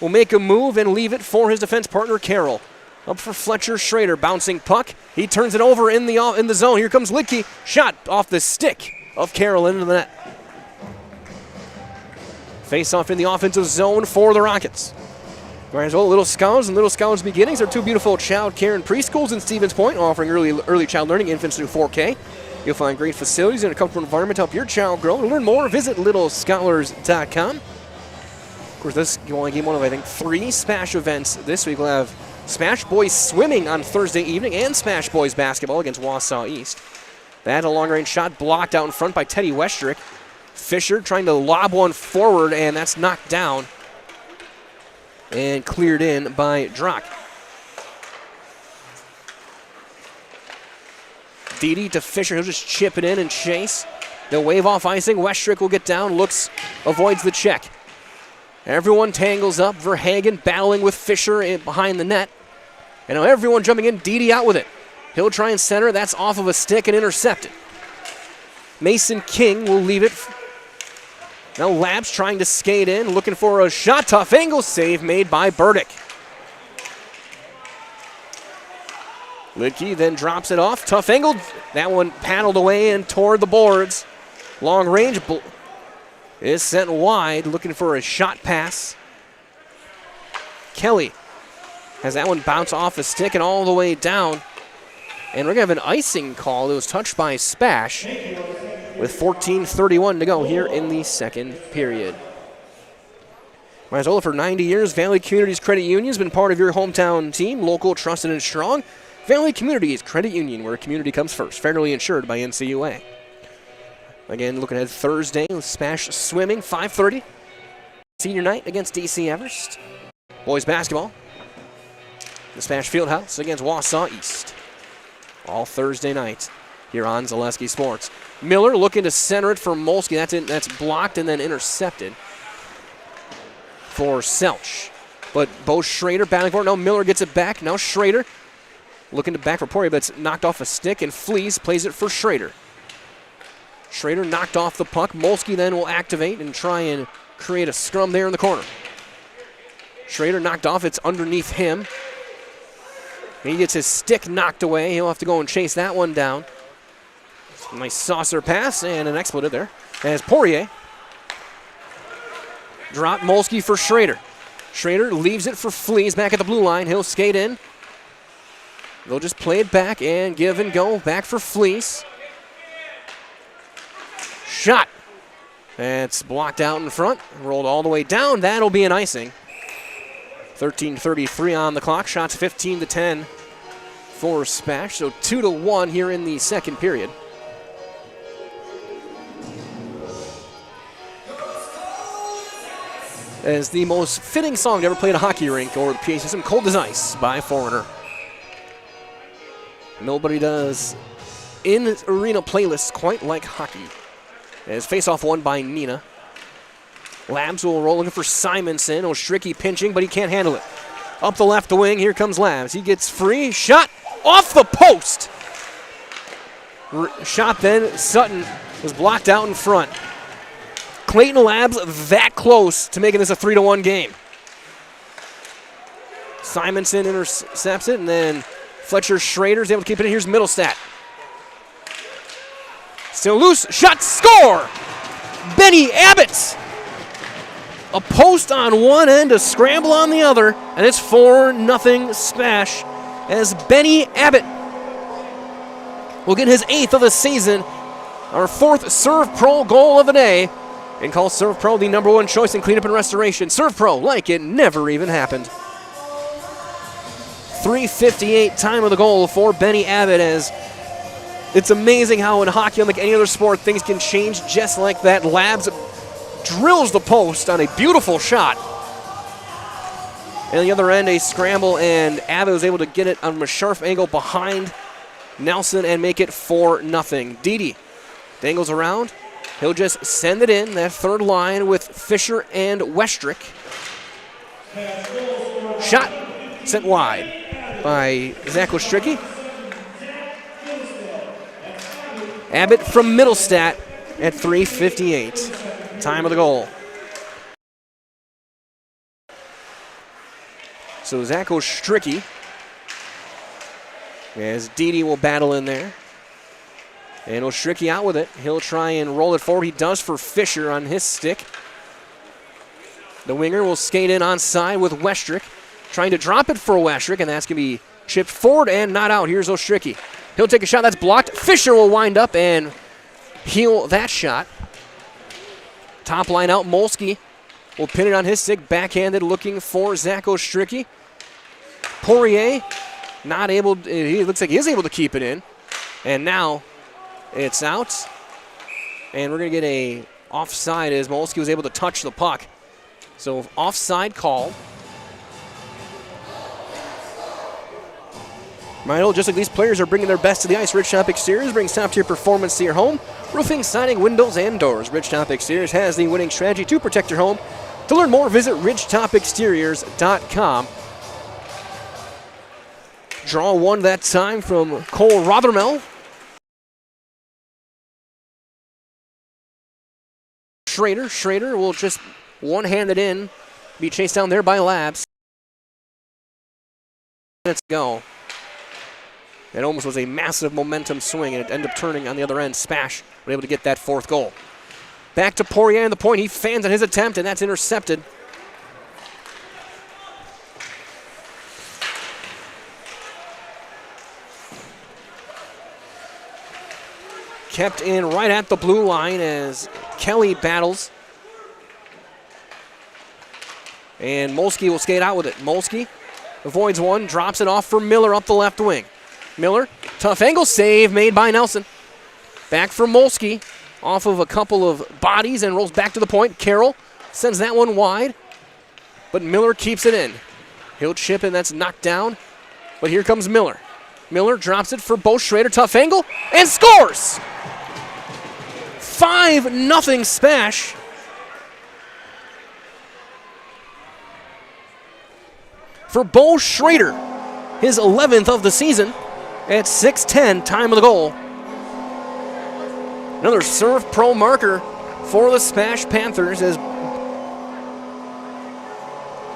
will make a move and leave it for his defense partner, Carroll. Up for Fletcher Schrader, bouncing puck. He turns it over in the zone. Here comes Lidke. Shot off the stick of Carroll into the net. Face off in the offensive zone for the Rockets. As well, Little Scouts and Little Scouts Beginnings are two beautiful child care and preschools in Stevens Point, offering early child learning, infants through 4K. You'll find great facilities and a comfortable environment to help your child grow. To learn more, visit littlescholars.com. Of course, this is only game one of, I think, 3 SPASH events this week. We'll have SPASH Boys Swimming on Thursday evening and SPASH Boys Basketball against Wausau East. That a long-range shot blocked out in front by Teddy Westrick. Fisher trying to lob one forward, and that's knocked down and cleared in by Drock. Dede to Fisher. He'll just chip it in and chase. They'll wave off icing. Westrick will get down. Avoids the check. Everyone tangles up. Verhagen battling with Fisher behind the net. And now everyone jumping in. Dede out with it. He'll try and center. That's off of a stick and intercepted. Mason King will leave it. Now Labs trying to skate in, looking for a shot. Tough angle save made by Burdick. Lidke then drops it off. Tough angle. That one paddled away and toward the boards. Long range is sent wide, looking for a shot pass. Kelly has that one bounce off a stick and all the way down. And we're going to have an icing call. It was touched by SPASH with 14:31 to go here in the second period. Might as well, for 90 years, Valley Communities Credit Union has been part of your hometown team, local, trusted, and strong. Valley Communities Credit Union, where community comes first, federally insured by NCUA. Again, looking ahead Thursday with SPASH Swimming, 5:30. Senior night against DC Everest. Boys basketball, the SPASH Fieldhouse against Wausau East. All Thursday night here on Zaleski Sports. Miller looking to center it for Molsky. That's blocked and then intercepted for Selch. But Bo Schrader battling for it. Now Miller gets it back. Now Schrader looking to back for Poirier, but it's knocked off a stick, and Flees plays it for Schrader. Schrader knocked off the puck. Molsky then will activate and try and create a scrum there in the corner. Schrader knocked off. It's underneath him. He gets his stick knocked away. He'll have to go and chase that one down. Nice saucer pass and an expletive there. As Poirier dropped Molsky for Schrader. Schrader leaves it for Flees back at the blue line. He'll skate in. They'll just play it back and give and go. Back for Flees. Shot. That's blocked out in front. Rolled all the way down. That'll be an icing. 13:33 on the clock. Shots 15-10 for SPASH. So 2-1 here in the second period. As the most fitting song to ever play at a hockey rink or the PA system, Cold as Ice by Foreigner. Nobody does in-arena playlists quite like hockey. As face-off won by Neenah. Labs will roll looking for Simonson. Ostricky pinching, but he can't handle it. Up the left wing, here comes Labs. He gets free, shot off the post. Shot then, Sutton was blocked out in front. Clayton Labs that close to making this a 3-1 game. Simonson intercepts it, and then Fletcher Schrader's able to keep it in. Here's Middlestat. Still loose, shot, score! Benny Abbott! A post on one end, a scramble on the other, and it's 4-0 SPASH as Benny Abbott will get his 8th of the season, our 4th Serve Pro goal of the day, and call Serve Pro the #1 choice in cleanup and restoration. Serve Pro like it never even happened. 3:58 time of the goal for Benny Abbott, as it's amazing how in hockey, unlike any other sport, things can change just like that. Labs drills the post on a beautiful shot. And on the other end, a scramble, and Abbott was able to get it on a sharp angle behind Nelson and make it 4-0. Dede dangles around. He'll just send it in, that third line with Fisher and Westrick. Shot sent wide by Zach Ostricky. Abbott from Middlestat at 3:58. Time of the goal. So Zach Ostricky, as Dede will battle in there. And Ostricky out with it. He'll try and roll it forward. He does for Fisher on his stick. The winger will skate in onside with Westrick, trying to drop it for Westrick, and that's going to be chipped forward and not out. Here's Ostricky. He'll take a shot that's blocked. Fisher will wind up and heal that shot. Top line out. Molsky will pin it on his stick, backhanded, looking for Zach Ostricky. Poirier not able. He looks like he is able to keep it in, and now it's out. And we're going to get a offside as Molsky was able to touch the puck. So offside call. Milo, just like these players are bringing their best to the ice, Ridgetop Exteriors brings top-tier performance to your home. Roofing, siding, windows, and doors. Ridgetop Exteriors has the winning strategy to protect your home. To learn more, visit ridgetopexteriors.com. Draw one that time from Cole Rothermel. Schrader will just one-hand it in, be chased down there by Labs. Let's go. It almost was a massive momentum swing, and it ended up turning on the other end. Spash was able to get that fourth goal. Back to Poirier on the point. He fans at his attempt, and that's intercepted. Kept in right at the blue line as Kelly battles. And Molsky will skate out with it. Molsky avoids one, drops it off for Miller up the left wing. Miller, tough angle save made by Nelson. Back for Molsky, off of a couple of bodies and rolls back to the point. Carroll sends that one wide, but Miller keeps it in. He'll chip and that's knocked down, but here comes Miller. Miller drops it for Bo Schrader, tough angle, and scores! 5-0 Spash. For Bo Schrader, his 11th of the season at 6:10, time of the goal. Another Serve Pro marker for the Spash Panthers as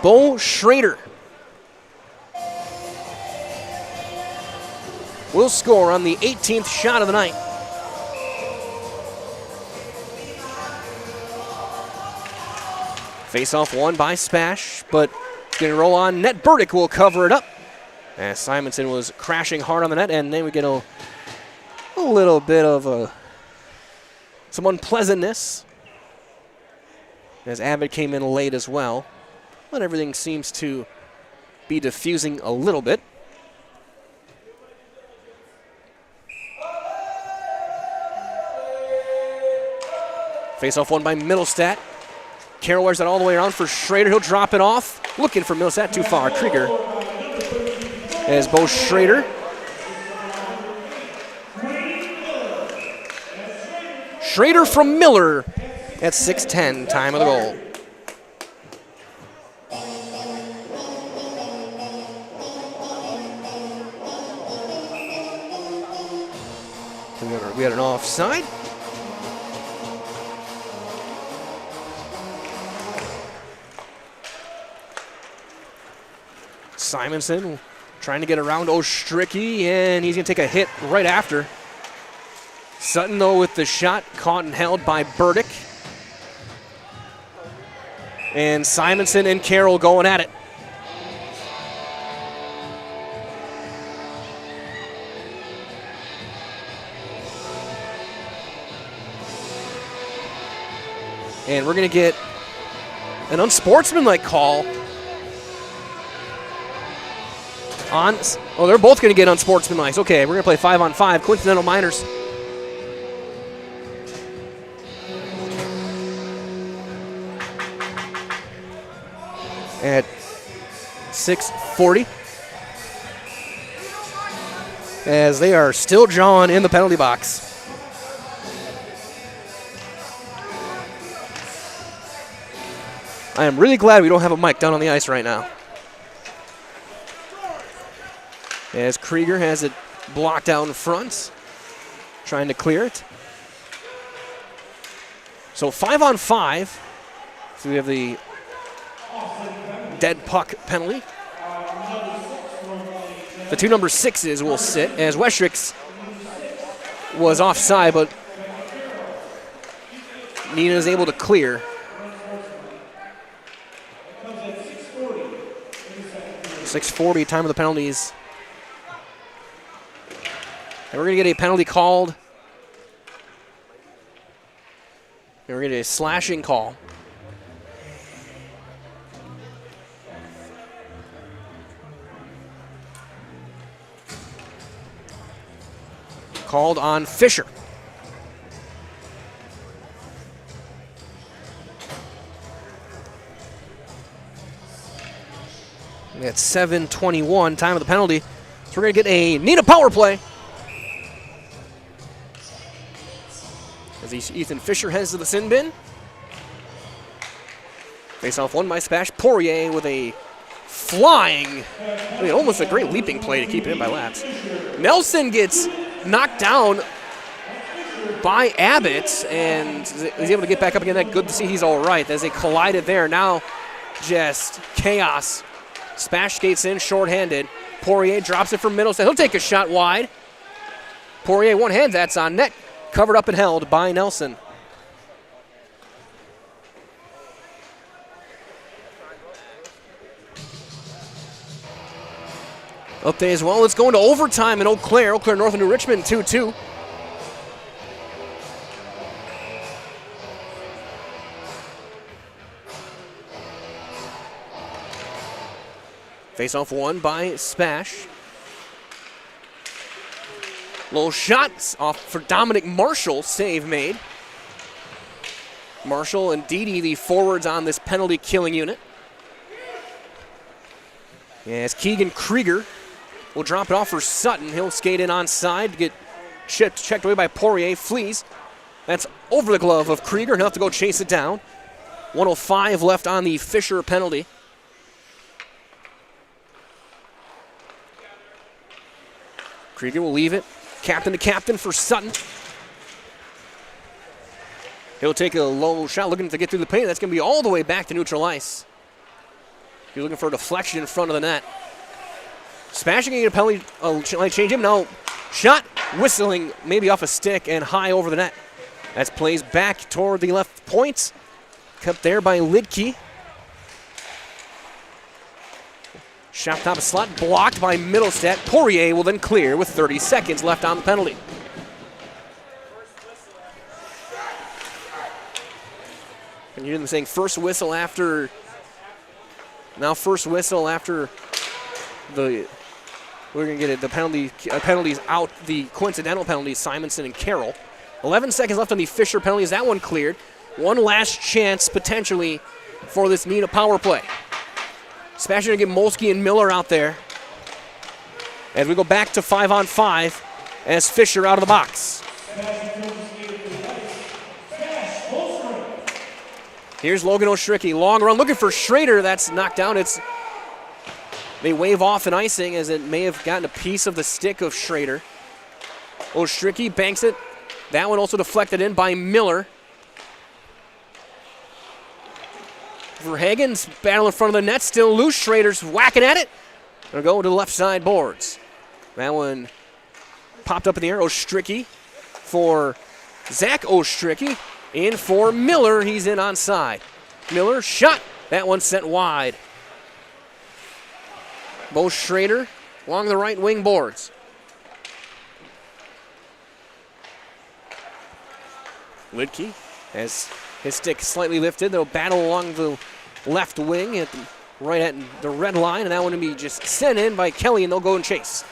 Bo Schrader will score on the 18th shot of the night. Face-off won by Spash, but going to roll on net. Burdick will cover it up as Simonson was crashing hard on the net, and then we get a little bit of some unpleasantness as Abbott came in late as well, but everything seems to be diffusing a little bit. Face-off won by Middlestat. Carroll wears that all the way around for Schrader. He'll drop it off. Looking for Middlestat, too far. Krieger as Bo Schrader. Schrader from Miller at 6:10, time of the goal. We had an offside. Simonson trying to get around Ostricky, and he's going to take a hit right after. Sutton, though, with the shot, caught and held by Burdick. And Simonson and Carroll going at it. And we're going to get an unsportsmanlike call on. Oh, they're both going to get unsportsmanlike. Okay, we're going to play 5-on-5. Coincidental Miners. At 6:40. As they are still jawing in the penalty box. I am really glad we don't have a mic down on the ice right now. As Krieger has it blocked out in front. trying to clear it. So 5-on-5. So we have the dead puck penalty. The two number 6s will sit as Westrix was offside, but Neenah is able to clear. 6:40, time of the penalties. And we're going to get a penalty called. And we're going to get a slashing call. Called on Fisher. At 7:21, time of the penalty. So we're going to get a Neenah power play. As Ethan Fisher heads to the sin bin. Face off one by SPASH. Poirier with a flying, almost a great leaping play to keep it in by laps. Nelson gets knocked down by Abbott and is able to get back up again. Good to see he's all right as they collided there. Now just chaos. SPASH skates in shorthanded. Poirier drops it from Middleton. He'll take a shot wide. Poirier one hand, that's on net. Covered up and held by Nelson. Update as well. It's going to overtime in Eau Claire. Eau Claire North of New Richmond 2-2. Face off one by SPASH. Little shots off for Dominic Marshall. Save made. Marshall and Didi, the forwards on this penalty killing unit. As Keegan Krieger will drop it off for Sutton. He'll skate in onside to get checked away by Poirier. Flees. That's over the glove of Krieger. He'll have to go chase it down. 1:05 left on the Fisher penalty. Krieger will leave it. Captain to captain for Sutton. He'll take a low shot looking to get through the paint. That's going to be all the way back to neutral ice. He's looking for a deflection in front of the net. Smashing a penalty, change him. No, shot whistling maybe off a stick and high over the net. That plays back toward the left point. Kept there by Lidke. Shot top of slot, blocked by Middlestat. Poirier will then clear with 30 seconds left on the penalty. And you're saying first whistle after. Now first whistle after the. We're going to get it. The penalties out. The coincidental penalties, Simonson and Carroll. 11 seconds left on the Fisher penalty. Is that one cleared? One last chance potentially for this Neenah power play. SPASH going to get Molsky and Miller out there. As we go back to 5-on-5 as Fisher out of the box. Here's Logan Ostricki. Long run looking for Schrader. That's knocked down. They wave off an icing as it may have gotten a piece of the stick of Schrader. Ostricki banks it. That one also deflected in by Miller. Verhagen's battle in front of the net, still loose. Schrader's whacking at it. Gonna go to the left side boards. That one popped up in the air. Ostricki for Zach Ostricki. In for Miller. He's in onside. Miller shot. That one sent wide. Bo Schrader along the right wing boards. Lidke has his stick slightly lifted. They'll battle along the left wing right at the red line, and that one will be just sent in by Kelly, and they'll go and chase.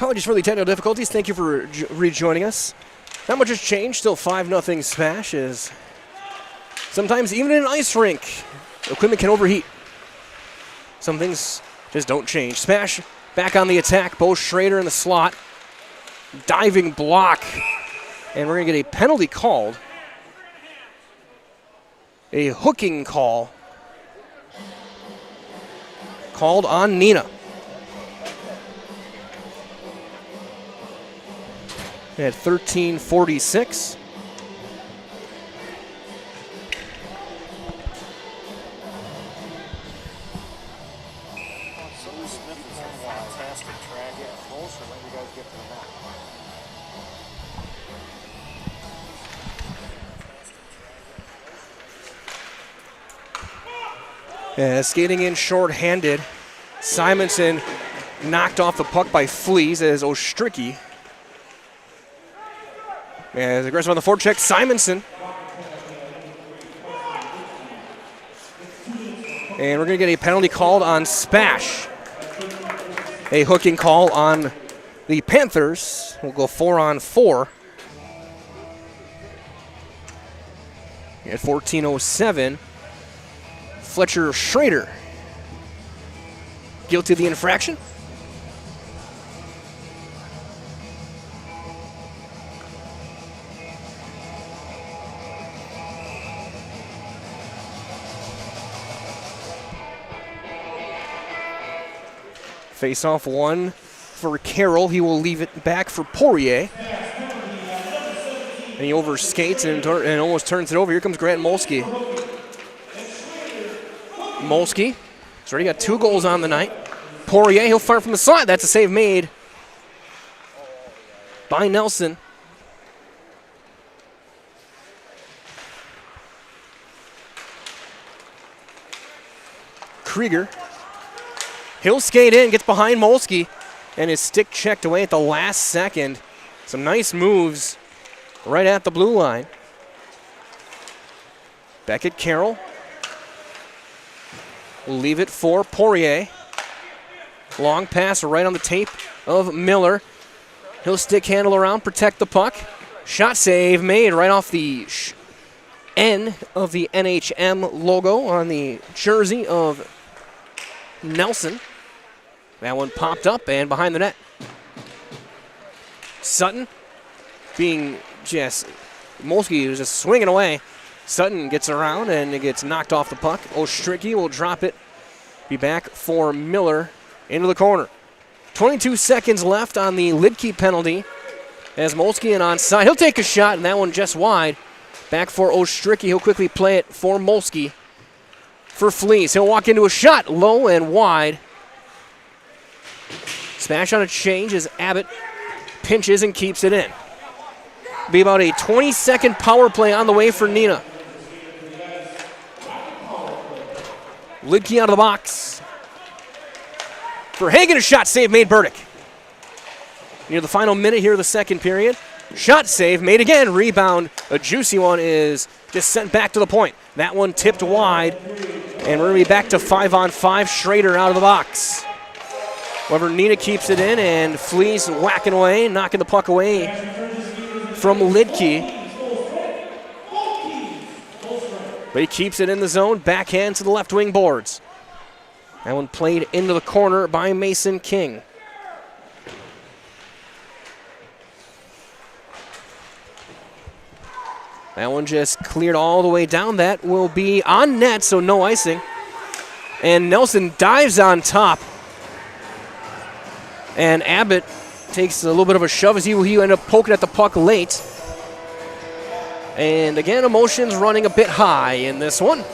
Apologies for the technical difficulties. Thank you for rejoining us. Not much has changed. Still 5-0 SPASH. Is sometimes even in an ice rink, equipment can overheat. Some things just don't change. SPASH back on the attack. Bo Schrader in the slot. Diving block. And we're going to get a penalty called. A hooking call. Called on Neenah. At 13:46. Skating in short-handed. Simonson knocked off the puck by Fleas as Ostricki. As aggressive on the forecheck, Simonson. And we're going to get a penalty called on SPASH. A hooking call on the Panthers. We'll go 4-on-4. At 14:07. Fletcher Schrader. Guilty of the infraction. Face-off one for Carroll. He will leave it back for Poirier. And he overskates and almost turns it over. Here comes Grant Molsky. Molsky has already got 2 goals on the night. Poirier, he'll fire from the slot. That's a save made by Nelson. Krieger. He'll skate in, gets behind Molsky, and his stick checked away at the last second. Some nice moves right at the blue line. Beckett Carroll will leave it for Poirier. Long pass right on the tape of Miller. He'll stick handle around, protect the puck. Shot save made right off the N of the NHM logo on the jersey of Nelson. That one popped up and behind the net. Sutton being just, Molsky was just swinging away. Sutton gets around and it gets knocked off the puck. Ostricki will drop it. Be back for Miller into the corner. 22 seconds left on the Lidke penalty as Molsky and onside. He'll take a shot and that one just wide. Back for Ostricki. He'll quickly play it for Molsky. For Fleas, he'll walk into a shot low and wide. SPASH on a change as Abbott pinches and keeps it in. Be about a 20-second power play on the way for Neenah. Lidke out of the box. For Hagen, a shot save made Burdick. Near the final minute here of the second period. Shot save made again. Rebound, a juicy one, is just sent back to the point. That one tipped wide. And we're going to be back to 5-on-5. Schrader out of the box. However, Neenah keeps it in, and Fleas whacking away, knocking the puck away from Lidke. But he keeps it in the zone, backhand to the left wing boards. That one played into the corner by Mason King. That one just cleared all the way down. That will be on net, so no icing. And Nelson dives on top. And Abbott takes a little bit of a shove as he ended up poking at the puck late. And again, emotions running a bit high in this one.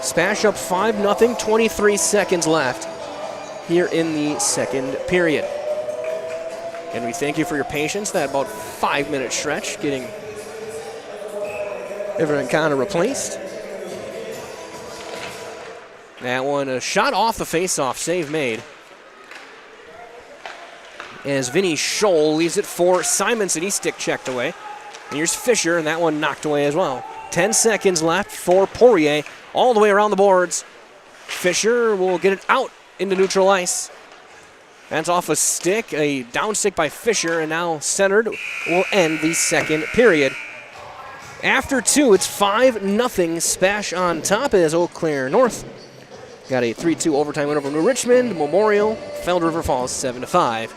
SPASH up 5-0, 23 seconds left here in the second period. And we thank you for your patience. That about 5-minute stretch getting everything kind of replaced. That one, a shot off the faceoff, save made. As Vinny Scholl leaves it for Simonson, he's stick checked away. And here's Fisher, and that one knocked away as well. 10 seconds left for Poirier, all the way around the boards. Fisher will get it out into neutral ice. That's off a stick, a down stick by Fisher, and now centered will end the second period. After 2, it's 5-0 SPASH on top as Eau Claire North got a 3-2 overtime win over New Richmond. Memorial fell River Falls 7-5.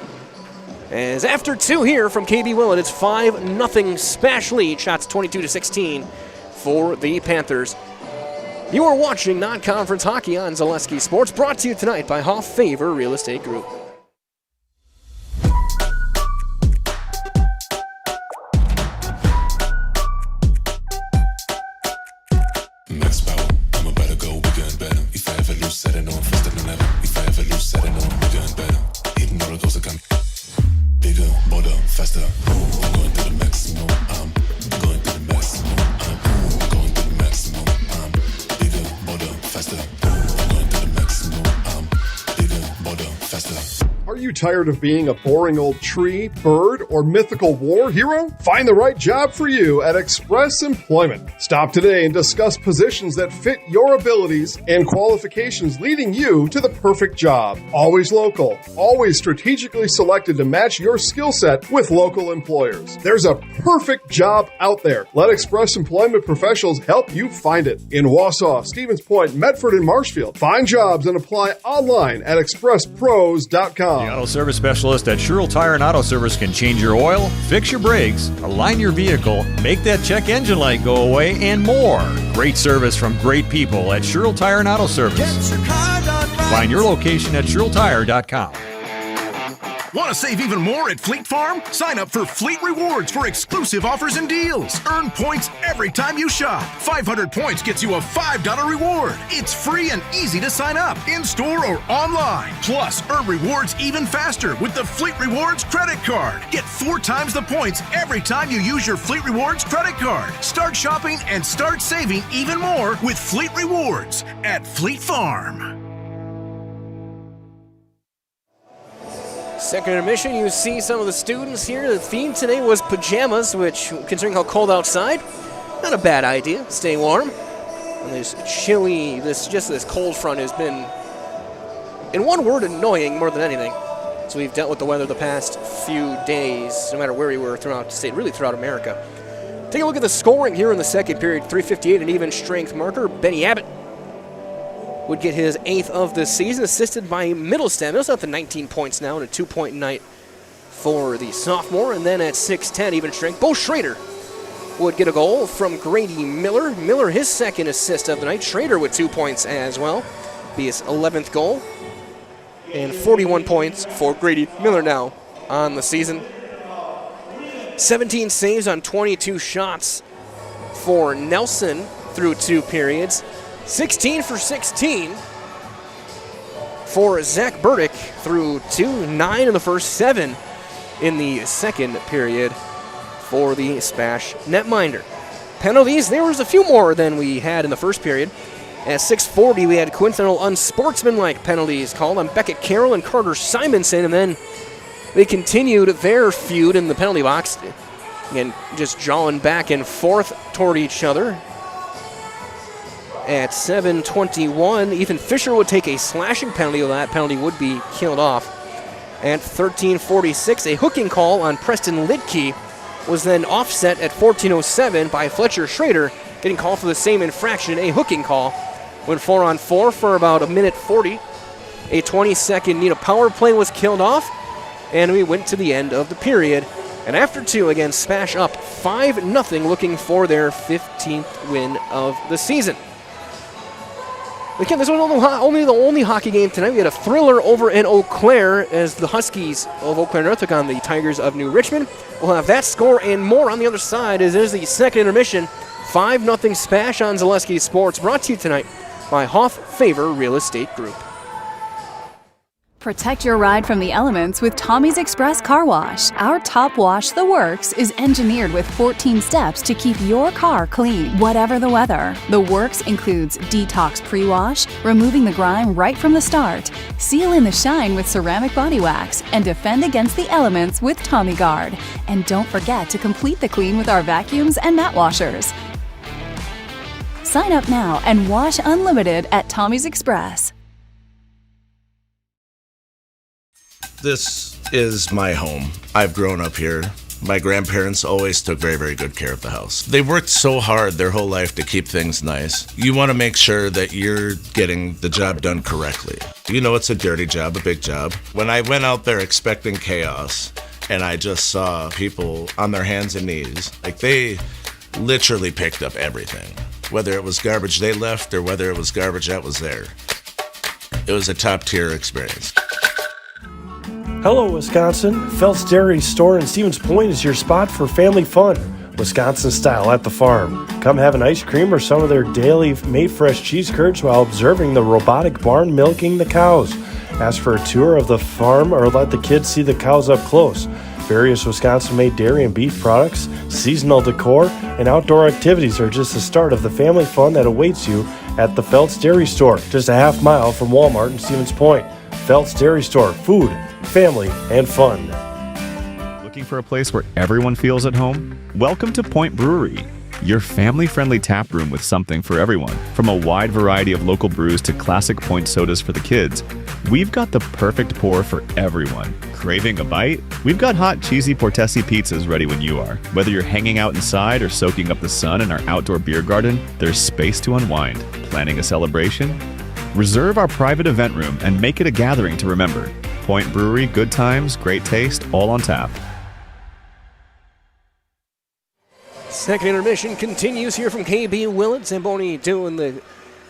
As after 2 here from KB Willett, it's 5-0 SPASH lead. Shots 22-16 for the Panthers. You are watching non-conference hockey on Zaleski Sports, brought to you tonight by Hoff Favor Real Estate Group. Are you tired of being a boring old tree, bird, or mythical war hero? Find the right job for you at Express Employment. Stop today and discuss positions that fit your abilities and qualifications, leading you to the perfect job. Always local, always strategically selected to match your skill set with local employers. There's a perfect job out there. Let Express Employment professionals help you find it. In Wausau, Stevens Point, Medford, and Marshfield. Find jobs and apply online at expresspros.com. The Auto Service Specialist at Sherrill Tire and Auto Service can change your oil, fix your brakes, align your vehicle, make that check engine light go away, and more. Great service from great people at Sherrill Tire and Auto Service. Find your location at SherrillTire.com. Want to save even more at Fleet Farm? Sign up for Fleet Rewards for exclusive offers and deals. Earn points every time you shop. 500 points gets you a $5 reward. It's free and easy to sign up, in-store or online. Plus, earn rewards even faster with the Fleet Rewards credit card. Get 4 times the points every time you use your Fleet Rewards credit card. Start shopping and start saving even more with Fleet Rewards at Fleet Farm. Second intermission, you see some of the students here. The theme today was pajamas, which, considering how cold outside, not a bad idea. Stay warm. And this chilly, this cold front has been, in one word, annoying more than anything. So we've dealt with the weather the past few days, no matter where we were throughout the state, really throughout America. Take a look at the scoring here in the second period. 3:58, an even strength marker. Benny Abbott would get his 8th of the season, assisted by Middlestead. Middlestead up to 19 points now, and a 2-point night for the sophomore. And then at 6:10, even strength, Bo Schrader would get a goal from Grady Miller. Miller, his second assist of the night. Schrader with 2 points as well, be his 11th goal. And 41 points for Grady Miller now on the season. 17 saves on 22 shots for Nelson through 2 periods. 16 for 16 for Zach Burdick through 2, 9 in the first, 7 in the second period for the SPASH netminder. Penalties, there was a few more than we had in the first period. At 6:40, we had coincidental unsportsmanlike penalties called on Beckett Carroll and Carter Simonson, and then they continued their feud in the penalty box, again, just jawing back and forth toward each other. At 7:21, Ethan Fisher would take a slashing penalty. That penalty would be killed off. At 13:46, a hooking call on Preston Lidke was then offset at 14:07 by Fletcher Schrader, getting called for the same infraction, a hooking call. Went 4-on-4 for about a minute 40. A 20-second Neenah power play was killed off, and we went to the end of the period. And after 2, again, SPASH up 5-0, looking for their 15th win of the season. Again, this was only the only hockey game tonight. We had a thriller over in Eau Claire as the Huskies of Eau Claire North took on the Tigers of New Richmond. We'll have that score and more on the other side as there's the second intermission. 5-0 SPASH on Zaleski Sports, brought to you tonight by Hoff Favor Real Estate Group. Protect your ride from the elements with Tommy's Express Car Wash. Our top wash, The Works, is engineered with 14 steps to keep your car clean, whatever the weather. The Works includes detox pre-wash, removing the grime right from the start, seal in the shine with ceramic body wax, and defend against the elements with Tommy Guard. And don't forget to complete the clean with our vacuums and mat washers. Sign up now and wash unlimited at Tommy's Express. This is my home. I've grown up here. My grandparents always took very, very good care of the house. They worked so hard their whole life to keep things nice. You want to make sure that you're getting the job done correctly. You know it's a dirty job, a big job. When I went out there expecting chaos, and I just saw people on their hands and knees, like they literally picked up everything. Whether it was garbage they left or whether it was garbage that was there. It was a top-tier experience. Hello, Wisconsin. Phelps Dairy Store in Stevens Point is your spot for family fun. Wisconsin style at the farm. Come have an ice cream or some of their daily made fresh cheese curds while observing the robotic barn milking the cows. Ask for a tour of the farm or let the kids see the cows up close. Various Wisconsin-made dairy and beef products, seasonal decor, and outdoor activities are just the start of the family fun that awaits you at the Phelps Dairy Store, just a half mile from Walmart in Stevens Point. Phelps Dairy Store, food, family, and fun. Looking for a place where everyone feels at home? Welcome to Point Brewery, your family-friendly tap room with something for everyone. From a wide variety of local brews to classic Point sodas for the kids, we've got the perfect pour for everyone. Craving a bite? We've got hot, cheesy Portesi pizzas ready when you are. Whether you're hanging out inside or soaking up the sun in our outdoor beer garden, there's space to unwind. Planning a celebration? Reserve our private event room and make it a gathering to remember. Point Brewery, good times, great taste, all on tap. Second intermission continues here from KB Willett. Zamboni doing the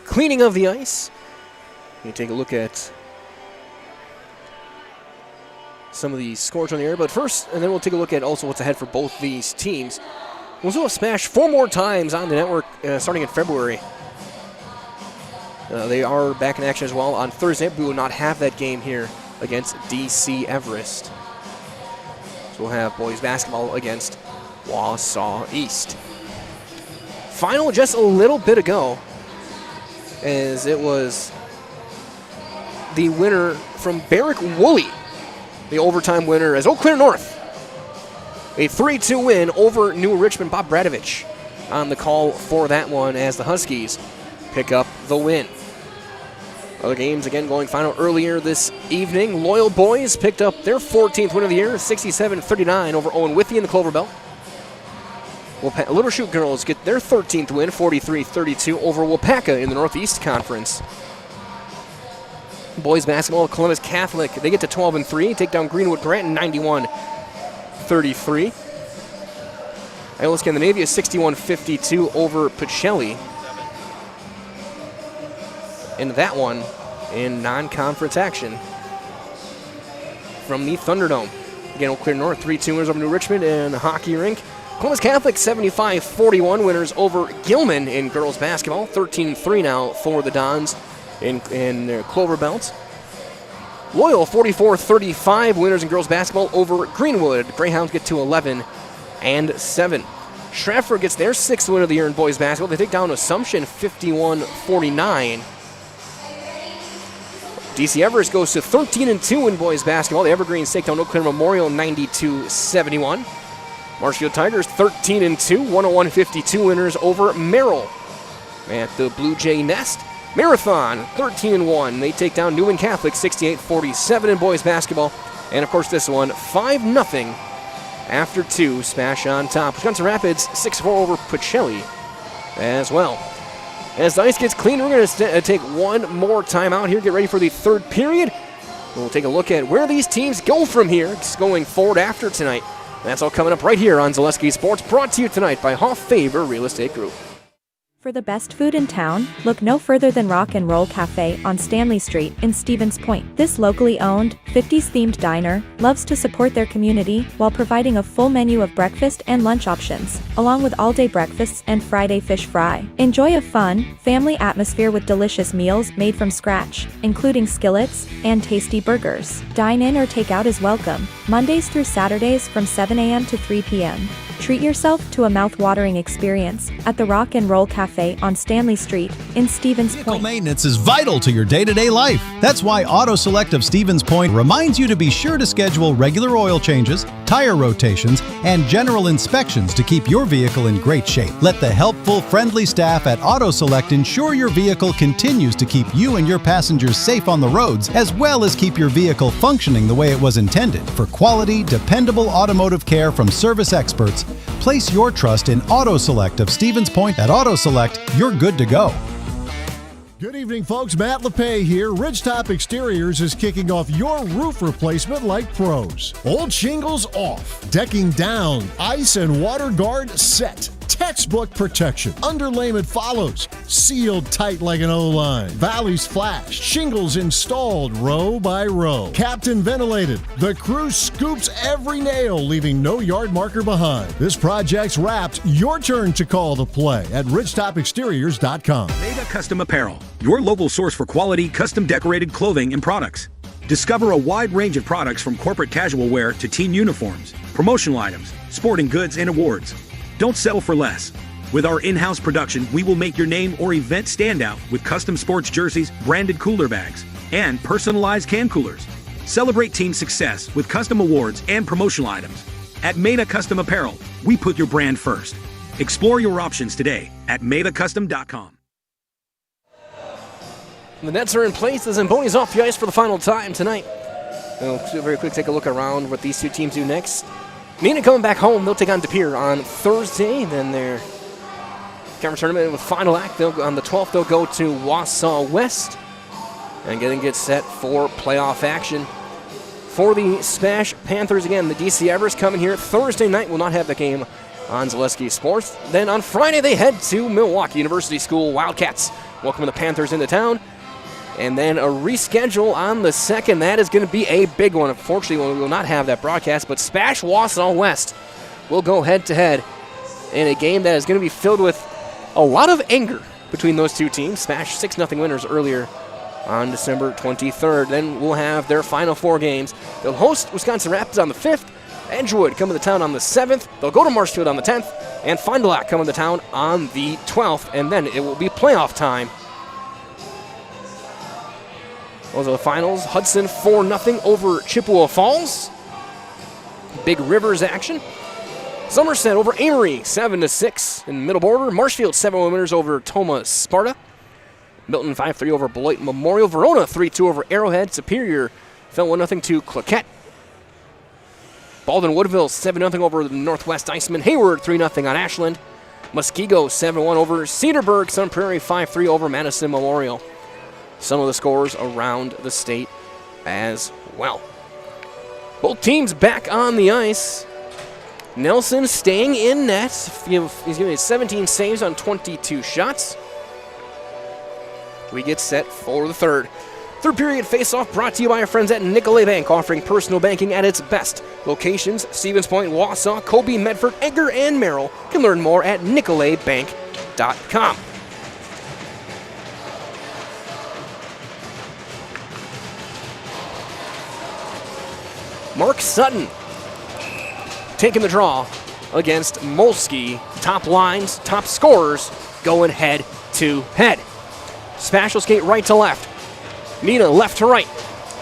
cleaning of the ice. You take a look at some of the scores on the air, but first, and then we'll take a look at also what's ahead for both these teams. We'll do a SPASH 4 more times on the network starting in February. They are back in action as well on Thursday. We will not have that game here against DC Everest. So we'll have boys basketball against Wausau East. Final just a little bit ago, as it was the winner from Barrick Woolley, the overtime winner as Eau Claire North. A 3-2 win over New Richmond. Bob Bradovich on the call for that one as the Huskies pick up the win. Other games again going final earlier this evening. Loyal boys picked up their 14th win of the year, 67-39 over Owen Withee in the Clover Belt. Little Chute girls get their 13th win, 43-32 over Wapaka in the Northeast Conference. Boys basketball, Columbus Catholic, they get to 12-3, take down Greenwood Grant 91-33. Iowa Scandinavia 61-52 over Pacelli. And that one in non-conference action from the Thunderdome. Again, Eau Claire North 3-2 winners over New Richmond in the hockey rink. Columbus Catholic 75-41 winners over Gilman in girls basketball. 13-3 now for the Dons in their Clover Belt. Loyal 44-35 winners in girls basketball over Greenwood. Greyhounds get to 11-7. Stratford gets their 6th win of the year in boys basketball. They take down Assumption 51-49. DC Everest goes to 13-2 in boys basketball. The Evergreens take down Eau Claire Memorial 92-71. Marshfield Tigers 13-2, 101-52 winners over Merrill. At the Blue Jay Nest, Marathon 13-1. They take down Newman Catholic 68-47 in boys basketball. And of course this one 5-0 after 2. SPASH on top. Wisconsin Rapids 6-4 over Pacelli as well. As the ice gets clean, we're going to take one more time out here, get ready for the third period. We'll take a look at where these teams go from here, going forward after tonight. That's all coming up right here on Zaleski Sports, brought to you tonight by Hoff Favor Real Estate Group. For the best food in town, look no further than Rock and Roll Cafe on Stanley Street in Stevens Point. This locally owned, 50s-themed diner loves to support their community while providing a full menu of breakfast and lunch options, along with all-day breakfasts and Friday fish fry. Enjoy a fun, family atmosphere with delicious meals made from scratch, including skillets and tasty burgers. Dine in or take out is welcome, Mondays through Saturdays from 7 a.m. to 3 p.m. Treat yourself to a mouth-watering experience at the Rock and Roll Cafe on Stanley Street in Stevens Point. Vehicle maintenance is vital to your day-to-day life. That's why Auto Select of Stevens Point reminds you to be sure to schedule regular oil changes, tire rotations, and general inspections to keep your vehicle in great shape. Let the helpful, friendly staff at AutoSelect ensure your vehicle continues to keep you and your passengers safe on the roads, as well as keep your vehicle functioning the way it was intended. For quality, dependable automotive care from service experts, place your trust in AutoSelect of Stevens Point. At AutoSelect, you're good to go. Good evening, folks. Matt LePay here. Ridgetop Exteriors is kicking off your roof replacement like pros. Old shingles off, decking down, ice and water guard set. Textbook protection. Underlayment follows. Sealed tight like an O-line. Valleys flashed. Shingles installed row by row. Captain ventilated. The crew scoops every nail, leaving no yard marker behind. This project's wrapped. Your turn to call the play at ridgetopexteriors.com. Mega Custom Apparel, your local source for quality, custom decorated clothing and products. Discover a wide range of products from corporate casual wear to team uniforms, promotional items, sporting goods, and awards. Don't settle for less. With our in-house production, we will make your name or event stand out with custom sports jerseys, branded cooler bags, and personalized can coolers. Celebrate team success with custom awards and promotional items. At Mega Custom Apparel, we put your brand first. Explore your options today at MedaCustom.com. The nets are in place. The Zamboni's off the ice for the final time tonight. We'll very quick take a look around what these two teams do next. Neenah coming back home. They'll take on De Pere on Thursday. Then their conference tournament with final act. On the 12th, they'll go to Wausau West and get set for playoff action. For the SPASH Panthers, again, the DC Everest coming here Thursday night. Will not have the game on Zaleski Sports. Then on Friday, they head to Milwaukee University School Wildcats. Welcome the Panthers into town. And then a reschedule on the 2nd. That is going to be a big one. Unfortunately, we will not have that broadcast, but SPASH Wausau West will go head-to-head in a game that is going to be filled with a lot of anger between those two teams. SPASH 6-0 winners earlier on December 23rd. Then we'll have their final 4 games. They'll host Wisconsin Rapids on the 5th. Edgewood coming to town on the 7th. They'll go to Marshfield on the 10th. And Fond du Lac coming to town on the 12th. And then it will be playoff time. Those are the finals. Hudson 4-0 over Chippewa Falls. Big Rivers action. Somerset over Amory 7-6 in Middle Border. Marshfield 7-1 winners over Toma Sparta. Milton 5-3 over Beloit Memorial. Verona 3-2 over Arrowhead. Superior fell 1-0 to Claquette. Baldwin Woodville 7-0 over the Northwest Iceman. Hayward 3-0 on Ashland. Muskego 7-1 over Cedarburg. Sun Prairie 5-3 over Madison Memorial. Some of the scores around the state as well. Both teams back on the ice. Nelson staying in net. He's giving 17 saves on 22 shots. We get set for the third. Third period face-off brought to you by our friends at Nicolay Bank, offering personal banking at its best. Locations, Stevens Point, Wausau, Colby, Medford, Edgar, and Merrill. You can learn more at nicolaybank.com. Mark Sutton taking the draw against Molsky. Top lines, top scorers going head-to-head. SPASH will skate right to left. Neenah left to right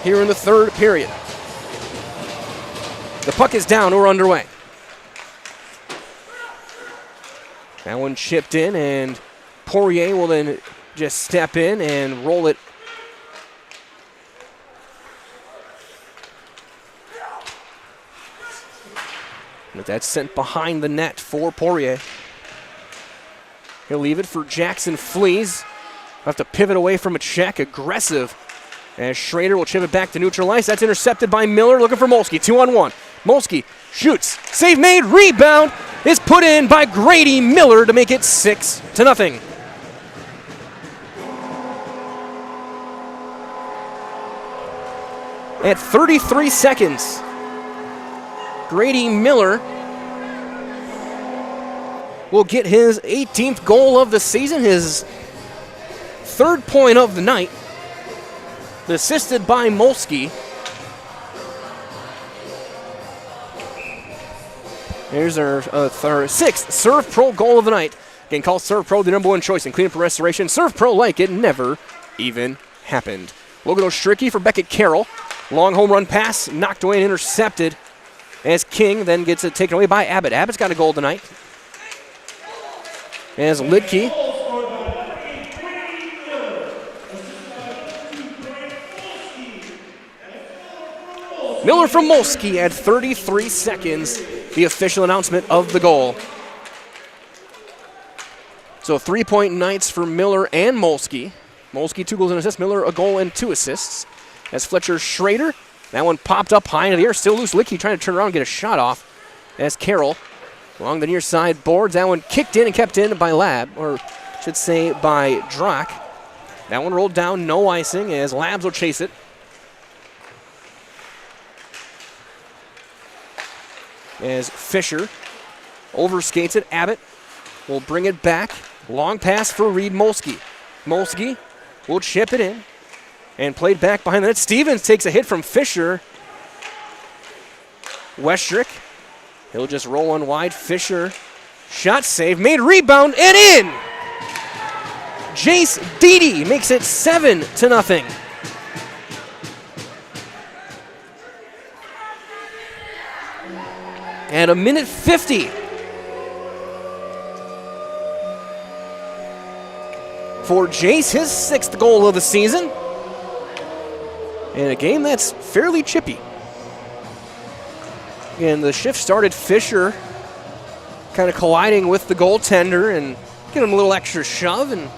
here in the third period. The puck is down, we're underway. That one chipped in, and Poirier will then just step in and roll it. But that's sent behind the net for Poirier. He'll leave it for Jackson Flees. Have to pivot away from a check, aggressive. As Schrader will chip it back to neutral ice. That's intercepted by Miller, looking for Molsky, 2-on-1. Molsky shoots, save made, rebound is put in by Grady Miller to make it 6-0. At 33 seconds, Grady Miller will get his 18th goal of the season, his third point of the night, assisted by Molsky. Here's our sixth Serve Pro goal of the night. Again, call Serve Pro the #1 choice in cleanup and restoration. Serve Pro like it never even happened. Logan Ostricky for Beckett Carroll. Long home run pass, knocked away and intercepted as King then gets it taken away by Abbott. Abbott's got a goal tonight. As Lidke Miller from Molsky at 33 seconds, the official announcement of the goal. So 3-point nights for Miller and Molsky. Molsky 2 goals and assists, Miller a goal and 2 assists. As Fletcher Schrader, that one popped up high into the air, still loose. Licky trying to turn around and get a shot off. As Carroll along the near side boards, that one kicked in and kept in by Lab, or should say by Drock. That one rolled down, no icing, as Labs will chase it. As Fisher overskates it, Abbott will bring it back. Long pass for Reed Molsky. Molsky will chip it in and played back behind the net. Stevens takes a hit from Fisher. Westrick, he'll just roll one wide. Fisher, shot save, made rebound and in! Jace Deedy makes it 7-0. And a minute 50. For Jace, his 6th goal of the season. In a game that's fairly chippy. And the shift started Fisher kind of colliding with the goaltender and getting him a little extra shove and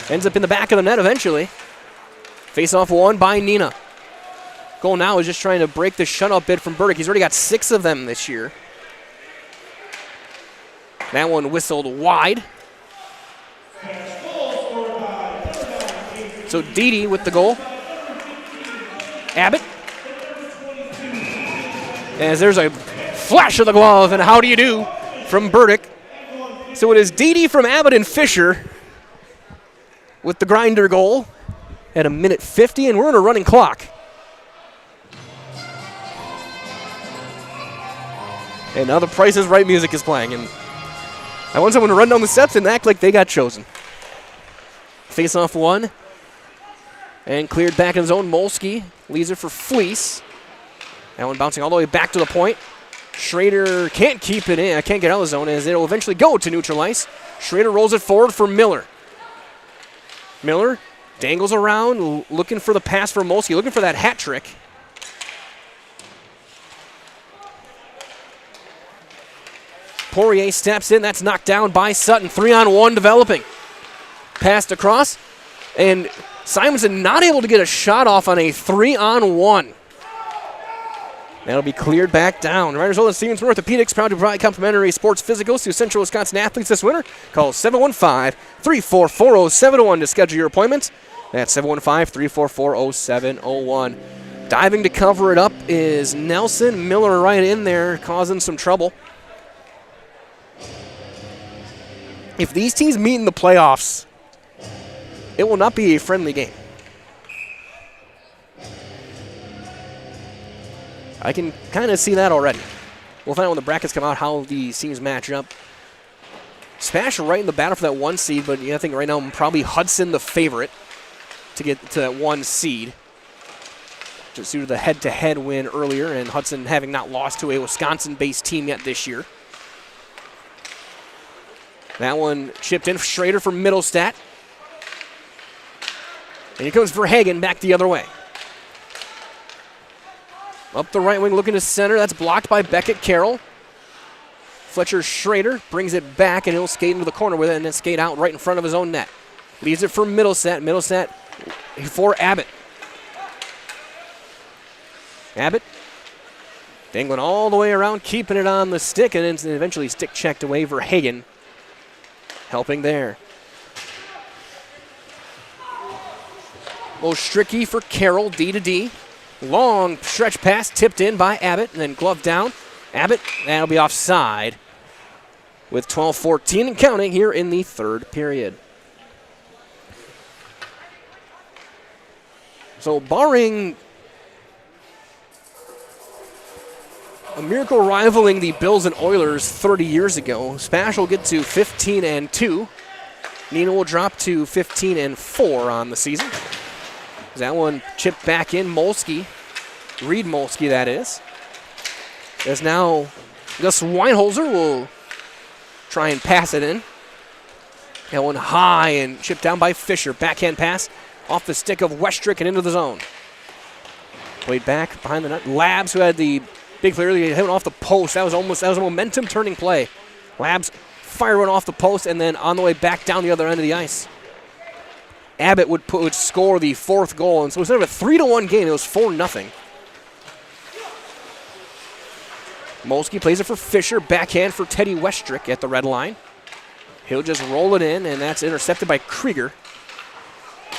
ends up in the back of the net eventually. Face-off won by Neenah. Goal now is just trying to break the shutout bid from Burdick. He's already got 6 of them this year. That one whistled wide. So Deedy with the goal. Abbott. As there's a flash of the glove, and how do you do from Burdick. So it is Deedy from Abbott and Fisher with the grinder goal at a minute 50, and we're in a running clock. And now the Price is Right music is playing, and I want someone to run down the steps and act like they got chosen. Face-off won. And cleared back in his own. Molsky leaves it for Fleece. That one bouncing all the way back to the point. Schrader can't keep it in. Can't get out of the zone as it will eventually go to neutral ice. Schrader rolls it forward for Miller. Miller dangles around, looking for the pass for Molsky, looking for that hat trick. Poirier steps in. That's knocked down by Sutton. 3-on-1 developing. Passed across. And Simonson not able to get a shot off on a 3-on-1. That'll be cleared back down. Riders Old and Stevens Orthopedics proud to provide complimentary sports physicals to Central Wisconsin athletes this winter. Call 715-344-0701 to schedule your appointment. That's 715-344-0701. Diving to cover it up is Nelson. Miller right in there causing some trouble. If these teams meet in the playoffs, it will not be a friendly game. I can kind of see that already. We'll find out when the brackets come out how these teams match up. SPASH right in the battle for that 1 seed, but I think right now probably Hudson the favorite to get to that 1 seed. Just due to the head-to-head win earlier and Hudson having not lost to a Wisconsin-based team yet this year. That one chipped in. Schrader from Middlestat. And here comes Verhagen back the other way. Up the right wing, looking to center. That's blocked by Beckett Carroll. Fletcher Schrader brings it back, and he'll skate into the corner with it and then skate out right in front of his own net. Leaves it for Middlestat. Middlestat for Abbott. Abbott dangling all the way around, keeping it on the stick, and then eventually stick checked away. Verhagen helping there. Ostricky for Carroll, D to D. Long stretch pass tipped in by Abbott and then glove down. Abbott, that'll be offside with 12:14 and counting here in the 3rd period. So barring a miracle rivaling the Bills and Oilers 30 years ago, SPASH will get to 15-2. Neenah will drop to 15-4 on the season. That one chipped back in. Molsky, Reed Molsky, that is. As now Gus Weinholzer will try and pass it in. That one high and chipped down by Fisher. Backhand pass off the stick of Westrick and into the zone. Played back behind the net. Labs, who had the big clear, hit one off the post. That was a momentum turning play. Labs fire one off the post and then on the way back down the other end of the ice. Abbott would score the 4th goal, and so instead of a 3-1 game, it was 4-0. Molsky plays it for Fisher. Backhand for Teddy Westrick at the red line. He'll just roll it in, and that's intercepted by Krieger.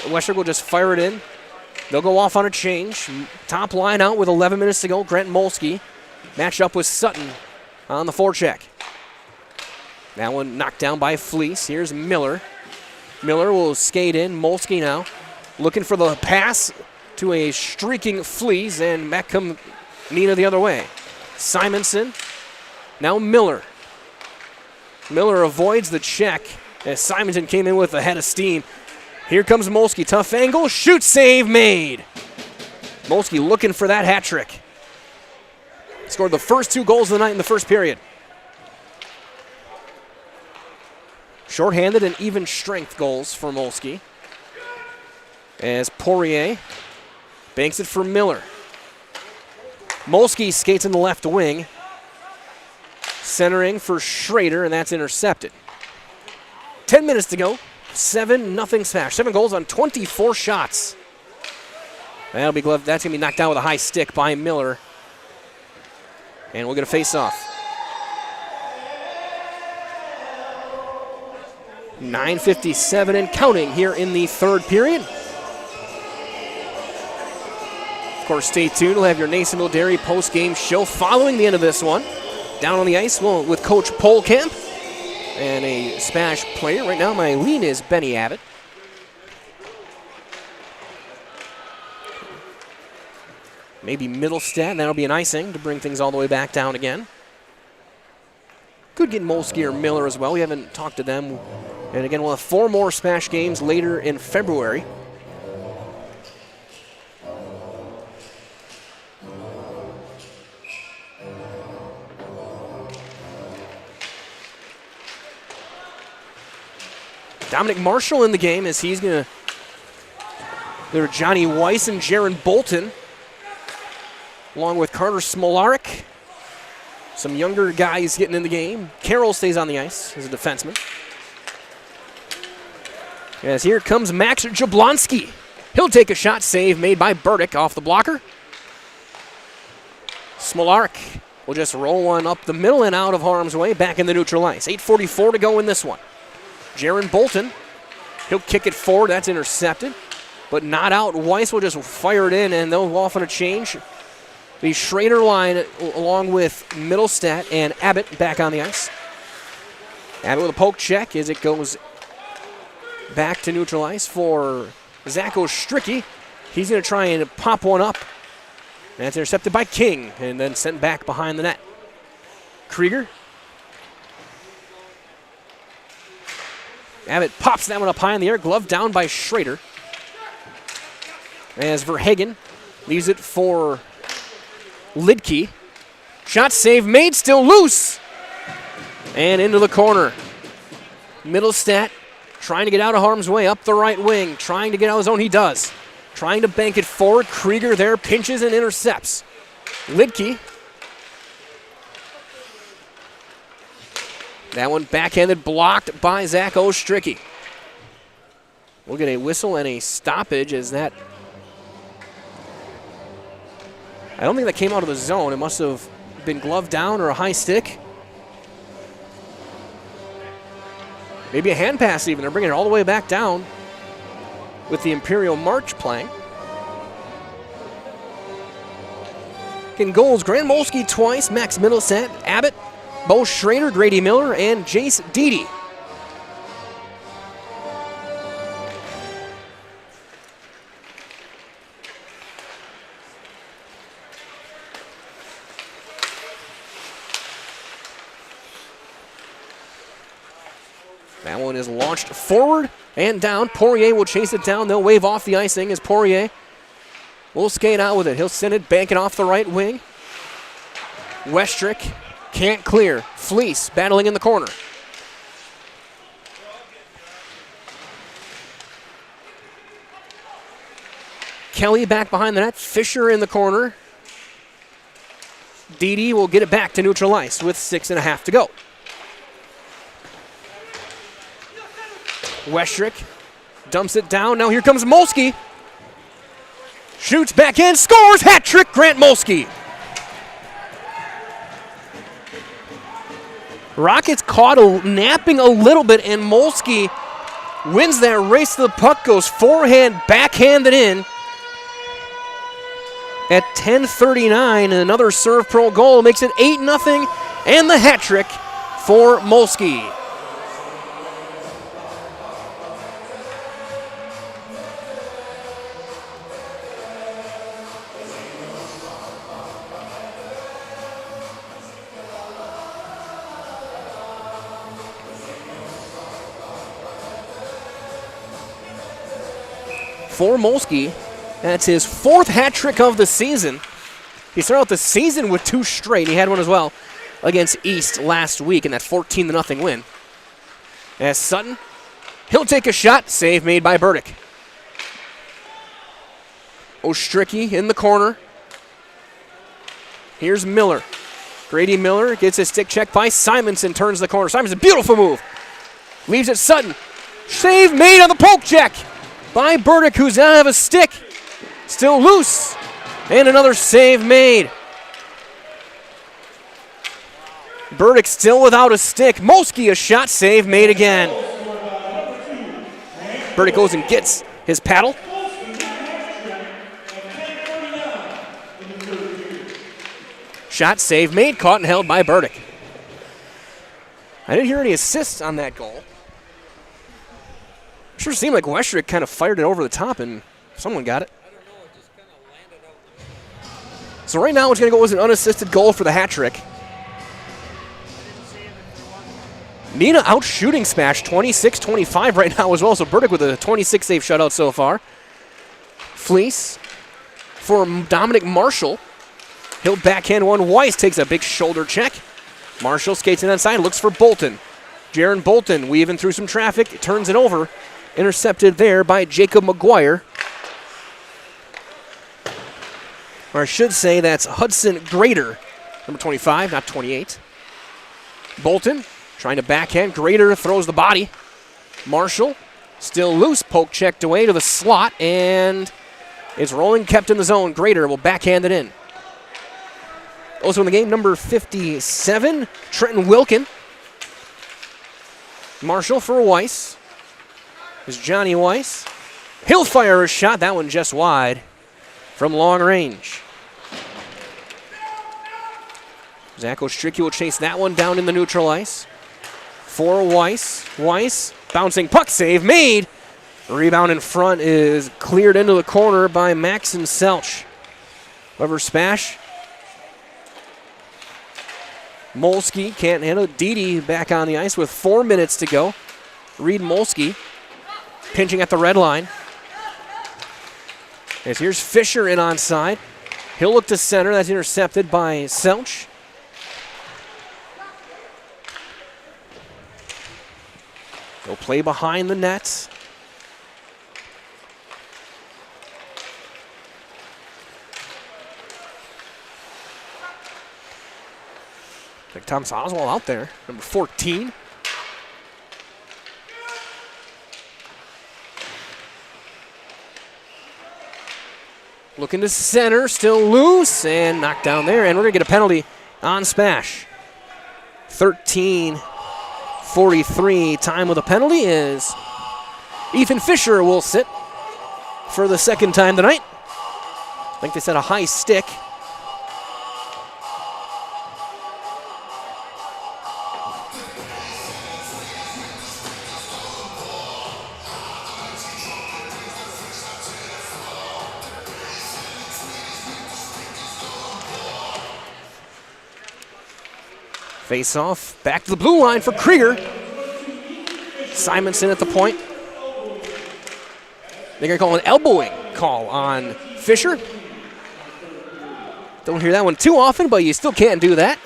Westrick will just fire it in. They'll go off on a change. Top line out with 11 minutes to go. Grant Molsky matched up with Sutton on the forecheck. That one knocked down by Fleece. Here's Miller. Miller will skate in. Molsky now looking for the pass to a streaking Fleece, and back come Neenah the other way. Simonson. Now Miller. Miller avoids the check as Simonson came in with a head of steam. Here comes Molsky. Tough angle. Shoot save made. Molsky looking for that hat trick. Scored the first 2 goals of the night in the first period. Shorthanded and even strength goals for Molsky. As Poirier banks it for Miller. Molsky skates in the left wing. Centering for Schrader, and that's intercepted. 10 minutes to go. 7-0 Smash. 7 goals on 24 shots. That's going to be knocked down with a high stick by Miller. And we'll get a face-off. 9:57 and counting here in the 3rd period. Of course, stay tuned. We'll have your Nasonville Dairy post-game show following the end of this one. Down on the ice with Coach Polkamp and a SPASH player. Right now, my lead is Benny Abbott. Maybe Middlestead, and that'll be an icing to bring things all the way back down again. Could get Molsky or Miller as well. We haven't talked to them. And again, we'll have 4 more SPASH games later in February. Dominic Marshall in the game as he's going to... There are Johnny Weiss and Jaron Bolton, along with Carter Smolarek. Some younger guys getting in the game. Carroll stays on the ice as a defenseman. As here comes Max Jablonski. He'll take a shot, save made by Burdick off the blocker. Smolarek will just roll one up the middle and out of harm's way, back in the neutral ice. 8:44 to go in this one. Jaron Bolton, he'll kick it forward. That's intercepted, but not out. Weiss will just fire it in, and they'll go off on a change. The Schrader line, along with Middlestead and Abbott, back on the ice. Abbott with a poke check as it goes back to neutral ice for Zach Ostricky. He's going to try and pop one up. That's intercepted by King and then sent back behind the net. Krieger. Abbott pops that one up high in the air. Glove down by Schrader. As Verhagen leaves it for Lidke. Shot save made, still loose. And into the corner. Middlestead trying to get out of harm's way up the right wing. Trying to get out of his own, he does. Trying to bank it forward. Krieger there pinches and intercepts. Lidke. That one backhanded, blocked by Zach Ostricky. We'll get a whistle and a stoppage as that... I don't think that came out of the zone. It must have been gloved down or a high stick. Maybe a hand pass even. They're bringing it all the way back down with the Imperial March playing. In goals, Grant Molsky twice, Max Middlestead, Abbott, Bo Schrader, Grady Miller, and Jace Deedy. That one is launched forward and down. Poirier will chase it down. They'll wave off the icing as Poirier will skate out with it. He'll send it banking off the right wing. Westrick can't clear. Fleece battling in the corner. Kelly back behind the net. Fisher in the corner. Dede will get it back to neutral ice with 6.5 to go. Westrick dumps it down. Now here comes Molsky. Shoots back in, scores, hat trick, Grant Molsky. Rockets caught napping a little bit, and Molsky wins that race to the puck, goes forehand, backhanded in. At 10:39, another serve pro goal makes it 8-0, and the hat trick for Molsky. For Molsky, that's his 4th hat trick of the season. He started out the season with 2 straight. He had one as well against East last week in that 14-0 win. As Sutton, he'll take a shot. Save made by Burdick. Ostricki in the corner. Here's Miller. Grady Miller gets his stick checked by Simonson, turns the corner. Simonson, beautiful move. Leaves it Sutton. Save made on the poke check by Burdick, who's out of a stick. Still loose. And another save made. Burdick still without a stick. Molsky a shot, save made again. Burdick goes and gets his paddle. Shot, save made, caught and held by Burdick. I didn't hear any assists on that goal. Sure seemed like Westrick kind of fired it over the top and someone got it. So right now it's going to go as an unassisted goal for the hat trick. Neenah out shooting SPASH 26-25 right now as well, so Burdick with a 26 save shutout so far. Fleece for Dominic Marshall. He'll backhand one. Weiss takes a big shoulder check. Marshall skates in inside, looks for Bolton. Jaron Bolton weaving through some traffic, turns it over. Intercepted there by Jacob McGuire. Or I should say that's Hudson Grader, number 25, not 28. Bolton trying to backhand. Grader throws the body. Marshall still loose, poke checked away to the slot, and it's rolling, kept in the zone. Grader will backhand it in. Also in the game, number 57, Trenton Wilkin. Marshall for Weiss. Is Johnny Weiss. He'll fire a shot. That one just wide from long range. Zach Ostricki will chase that one down in the neutral ice. For Weiss. Weiss bouncing puck save made. Rebound in front is cleared into the corner by Maxon Selch. However, SPASH. Molsky can't handle it. Dede back on the ice with 4 minutes to go. Reed Molsky pinching at the red line. As here's Fisher in onside. He'll look to center. That's intercepted by Selch. They'll play behind the nets. Like Thomas Oswald out there, number 14. Looking to center, still loose, and knocked down there. And we're going to get a penalty on SPASH. 13:43 time with a penalty is Ethan Fisher will sit for the second time tonight. I think they said a high stick. Face off, back to the blue line for Krieger. Simonson at the point. They're going to call an elbowing call on Fisher. Don't hear that one too often, but you still can't do that.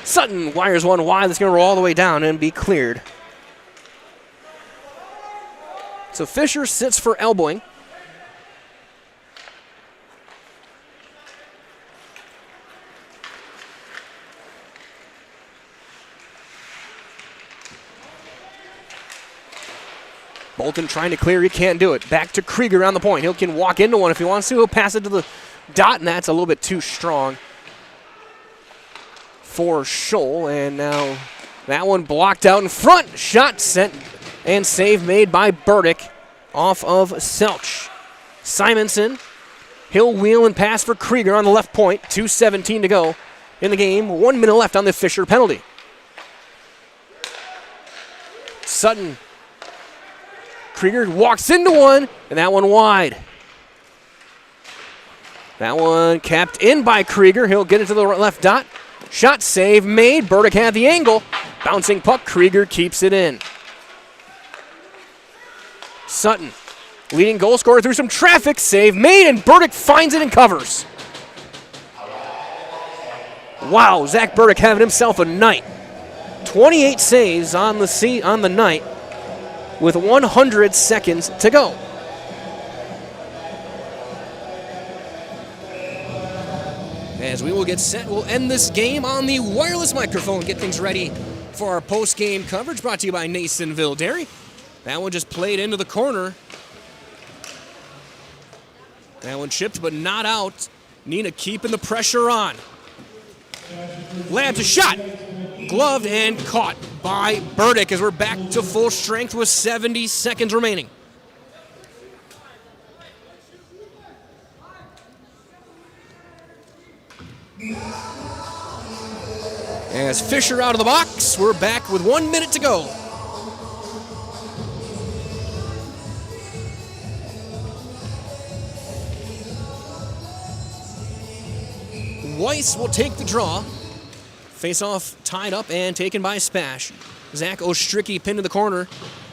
Sutton wires one wide. That's going to roll all the way down and be cleared. So Fisher sits for elbowing. Bolton trying to clear. He can't do it. Back to Krieger on the point. He can walk into one if he wants to. He'll pass it to the dot, and that's a little bit too strong for Scholl. And now that one blocked out in front. Shot sent and save made by Burdick off of Selch. Simonson, he'll wheel and pass for Krieger on the left point. 2:17 to go in the game. 1 minute left on the Fisher penalty. Sutton. Krieger walks into one, and that one wide. That one capped in by Krieger. He'll get it to the left dot. Shot save made. Burdick had the angle. Bouncing puck. Krieger keeps it in. Sutton, leading goal scorer through some traffic. Save made, and Burdick finds it and covers. Wow, Zach Burdick having himself a night. 28 saves on the night with 100 seconds to go. As we will get set, we'll end this game on the wireless microphone, get things ready for our post-game coverage, brought to you by Nasonville Dairy. That one just played into the corner. That one chipped, but not out. Neenah keeping the pressure on. Labs a shot. Gloved and caught by Burdick as we're back to full strength with 70 seconds remaining. As Fisher out of the box, we're back with 1 minute to go. Weiss will take the draw. Face-off tied up and taken by Spash. Zach Ostricki pinned in the corner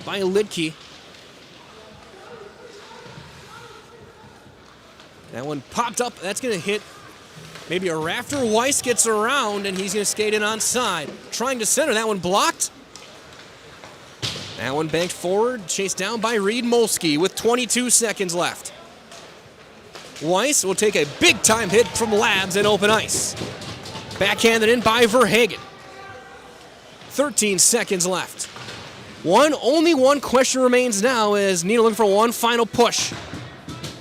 by Lidke. That one popped up. That's going to hit maybe a rafter. Weiss gets around, and he's going to skate in onside. Trying to center. That one blocked. That one banked forward, chased down by Reed Molsky with 22 seconds left. Weiss will take a big-time hit from Labs in open ice. Backhanded in by Verhagen. 13 seconds left. Only one question remains now as Neenah looking for one final push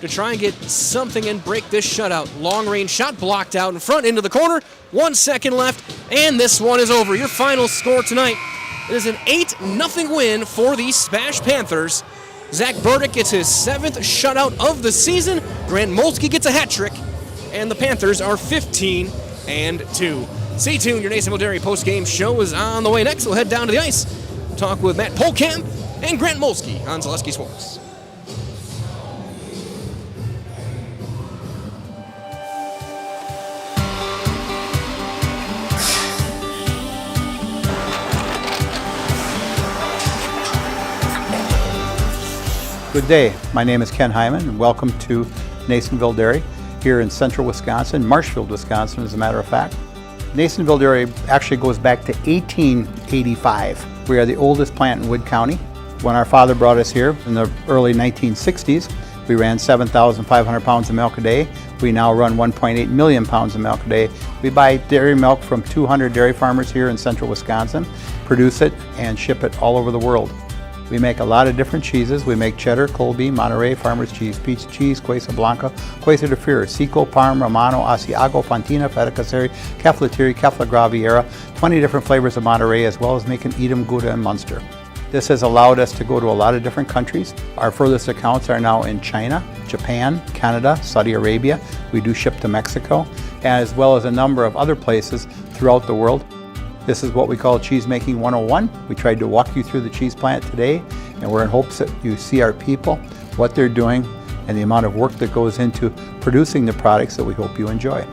to try and get something and break this shutout. Long-range shot blocked out in front into the corner. 1 second left, and this one is over. Your final score tonight is an 8-0 win for the Spash Panthers. Zach Burdick gets his 7th shutout of the season. Grant Molsky gets a hat trick, and the Panthers are 15-2. Stay tuned. Your Nasonville Dairy post-game show is on the way next. We'll head down to the ice, talk with Matt Polkamp and Grant Molsky on Zaleski Sports. Good day. My name is Ken Hyman, and welcome to Nasonville Dairy here in central Wisconsin, Marshfield, Wisconsin, as a matter of fact. Nasonville Dairy actually goes back to 1885. We are the oldest plant in Wood County. When our father brought us here in the early 1960s, we ran 7,500 pounds of milk a day. We now run 1.8 million pounds of milk a day. We buy dairy milk from 200 dairy farmers here in central Wisconsin, produce it, and ship it all over the world. We make a lot of different cheeses. We make cheddar, Colby, Monterey, Farmer's Cheese, Peach Cheese, Quesa Blanca, Quesa de Fury, Seco, Parm, Romano, Asiago, Fontina, Feta Caseri, Cafflatiri, Caffla Graviera, 20 different flavors of Monterey, as well as making Edam, Gouda, and Munster. This has allowed us to go to a lot of different countries. Our furthest accounts are now in China, Japan, Canada, Saudi Arabia. We do ship to Mexico, as well as a number of other places throughout the world. This is what we call Cheese Making 101. We tried to walk you through the cheese plant today, and we're in hopes that you see our people, what they're doing, and the amount of work that goes into producing the products that we hope you enjoy.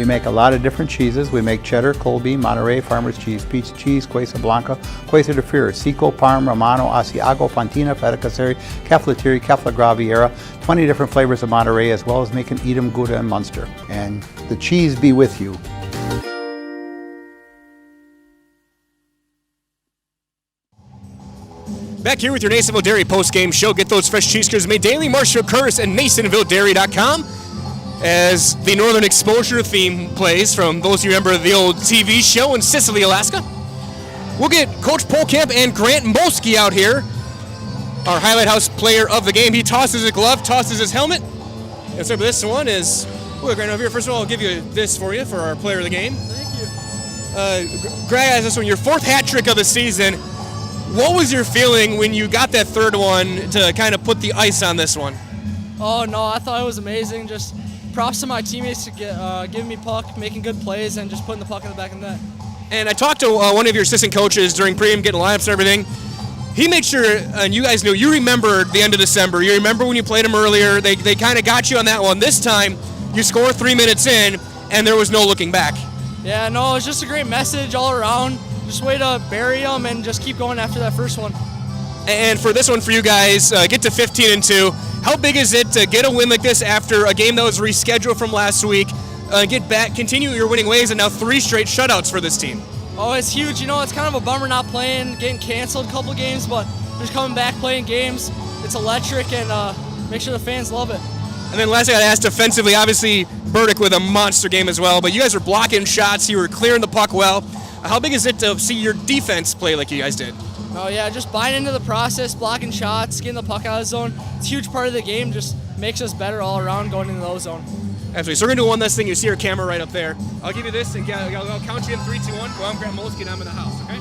We make a lot of different cheeses. We make cheddar, Colby, Monterey, Farmer's cheese, pizza cheese, Quesa Blanca, Quesa de Freire, Seco, Parm, Romano, Asiago, Fontina, Feta Caseri, Caflateri, Cafla Graviera, 20 different flavors of Monterey, as well as making Edam, Gouda, and Munster. And the cheese be with you. Back here with your Nasonville Dairy post-game show. Get those fresh cheese curds made daily. Marshall Curtis and NasonvilleDairy.com. As the Northern Exposure theme plays from those who remember the old TV show in Sicily, Alaska. We'll get Coach Polkamp and Grant Molsky out here. Our Highlight House player of the game. He tosses his glove, tosses his helmet. And so this one is, well, Grant, over here. First of all, I'll give you this for you for our player of the game. Thank you. Greg has this one, your 4th hat trick of the season. What was your feeling when you got that 3rd one to kind of put the ice on this one? Oh, no, I thought it was amazing. Just props to my teammates to giving me puck, making good plays, and just putting the puck in the back of the net. And I talked to one of your assistant coaches during pregame, getting lineups and everything. He made sure, and you guys knew, you remembered the end of December. You remember when you played him earlier. They kind of got you on that one. This time, you score 3 minutes in, and there was no looking back. Yeah, no, it was just a great message all around. Just way to bury them and just keep going after that first one. And for this one for you guys, get to 15-2. How big is it to get a win like this after a game that was rescheduled from last week? Get back, continue your winning ways, and now 3 straight shutouts for this team. Oh, it's huge. You know, it's kind of a bummer not playing, getting canceled a couple games, but just coming back playing games. It's electric, and make sure the fans love it. And then lastly, I asked defensively, obviously Burdick with a monster game as well, but you guys were blocking shots, you were clearing the puck well. How big is it to see your defense play like you guys did? Oh yeah, just buying into the process, blocking shots, getting the puck out of the zone. It's a huge part of the game, just makes us better all around going into the zone. Absolutely. So we're going to do one last thing. You see our camera right up there. I'll give you this, and I'll count you in 3, 2, 1. Well, I'm Grant Molsky, and I'm in the house, okay?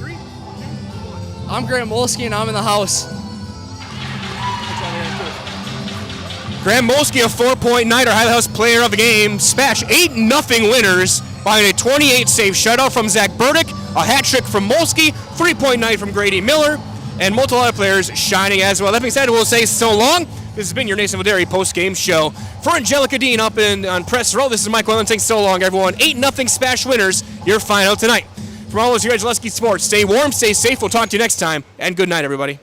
3, 2, 1. I'm Grant Molsky, and I'm in the house. Grant Molsky, a 4-point night, our Highlight House player of the game. SPASH 8-0 winners by a 28-save shutout from Zach Burdick, a hat trick from Molsky, 3-point night from Grady Miller, and multiple other players shining as well. That being said, we'll say so long. This has been your Nasonville Dairy post-game show. For Angelica Dean up on press row, this is Mike Wellen saying so long, everyone. 8-0 SPASH winners, your final tonight. From all of us here at Gillespie Sports, stay warm, stay safe. We'll talk to you next time, and good night, everybody.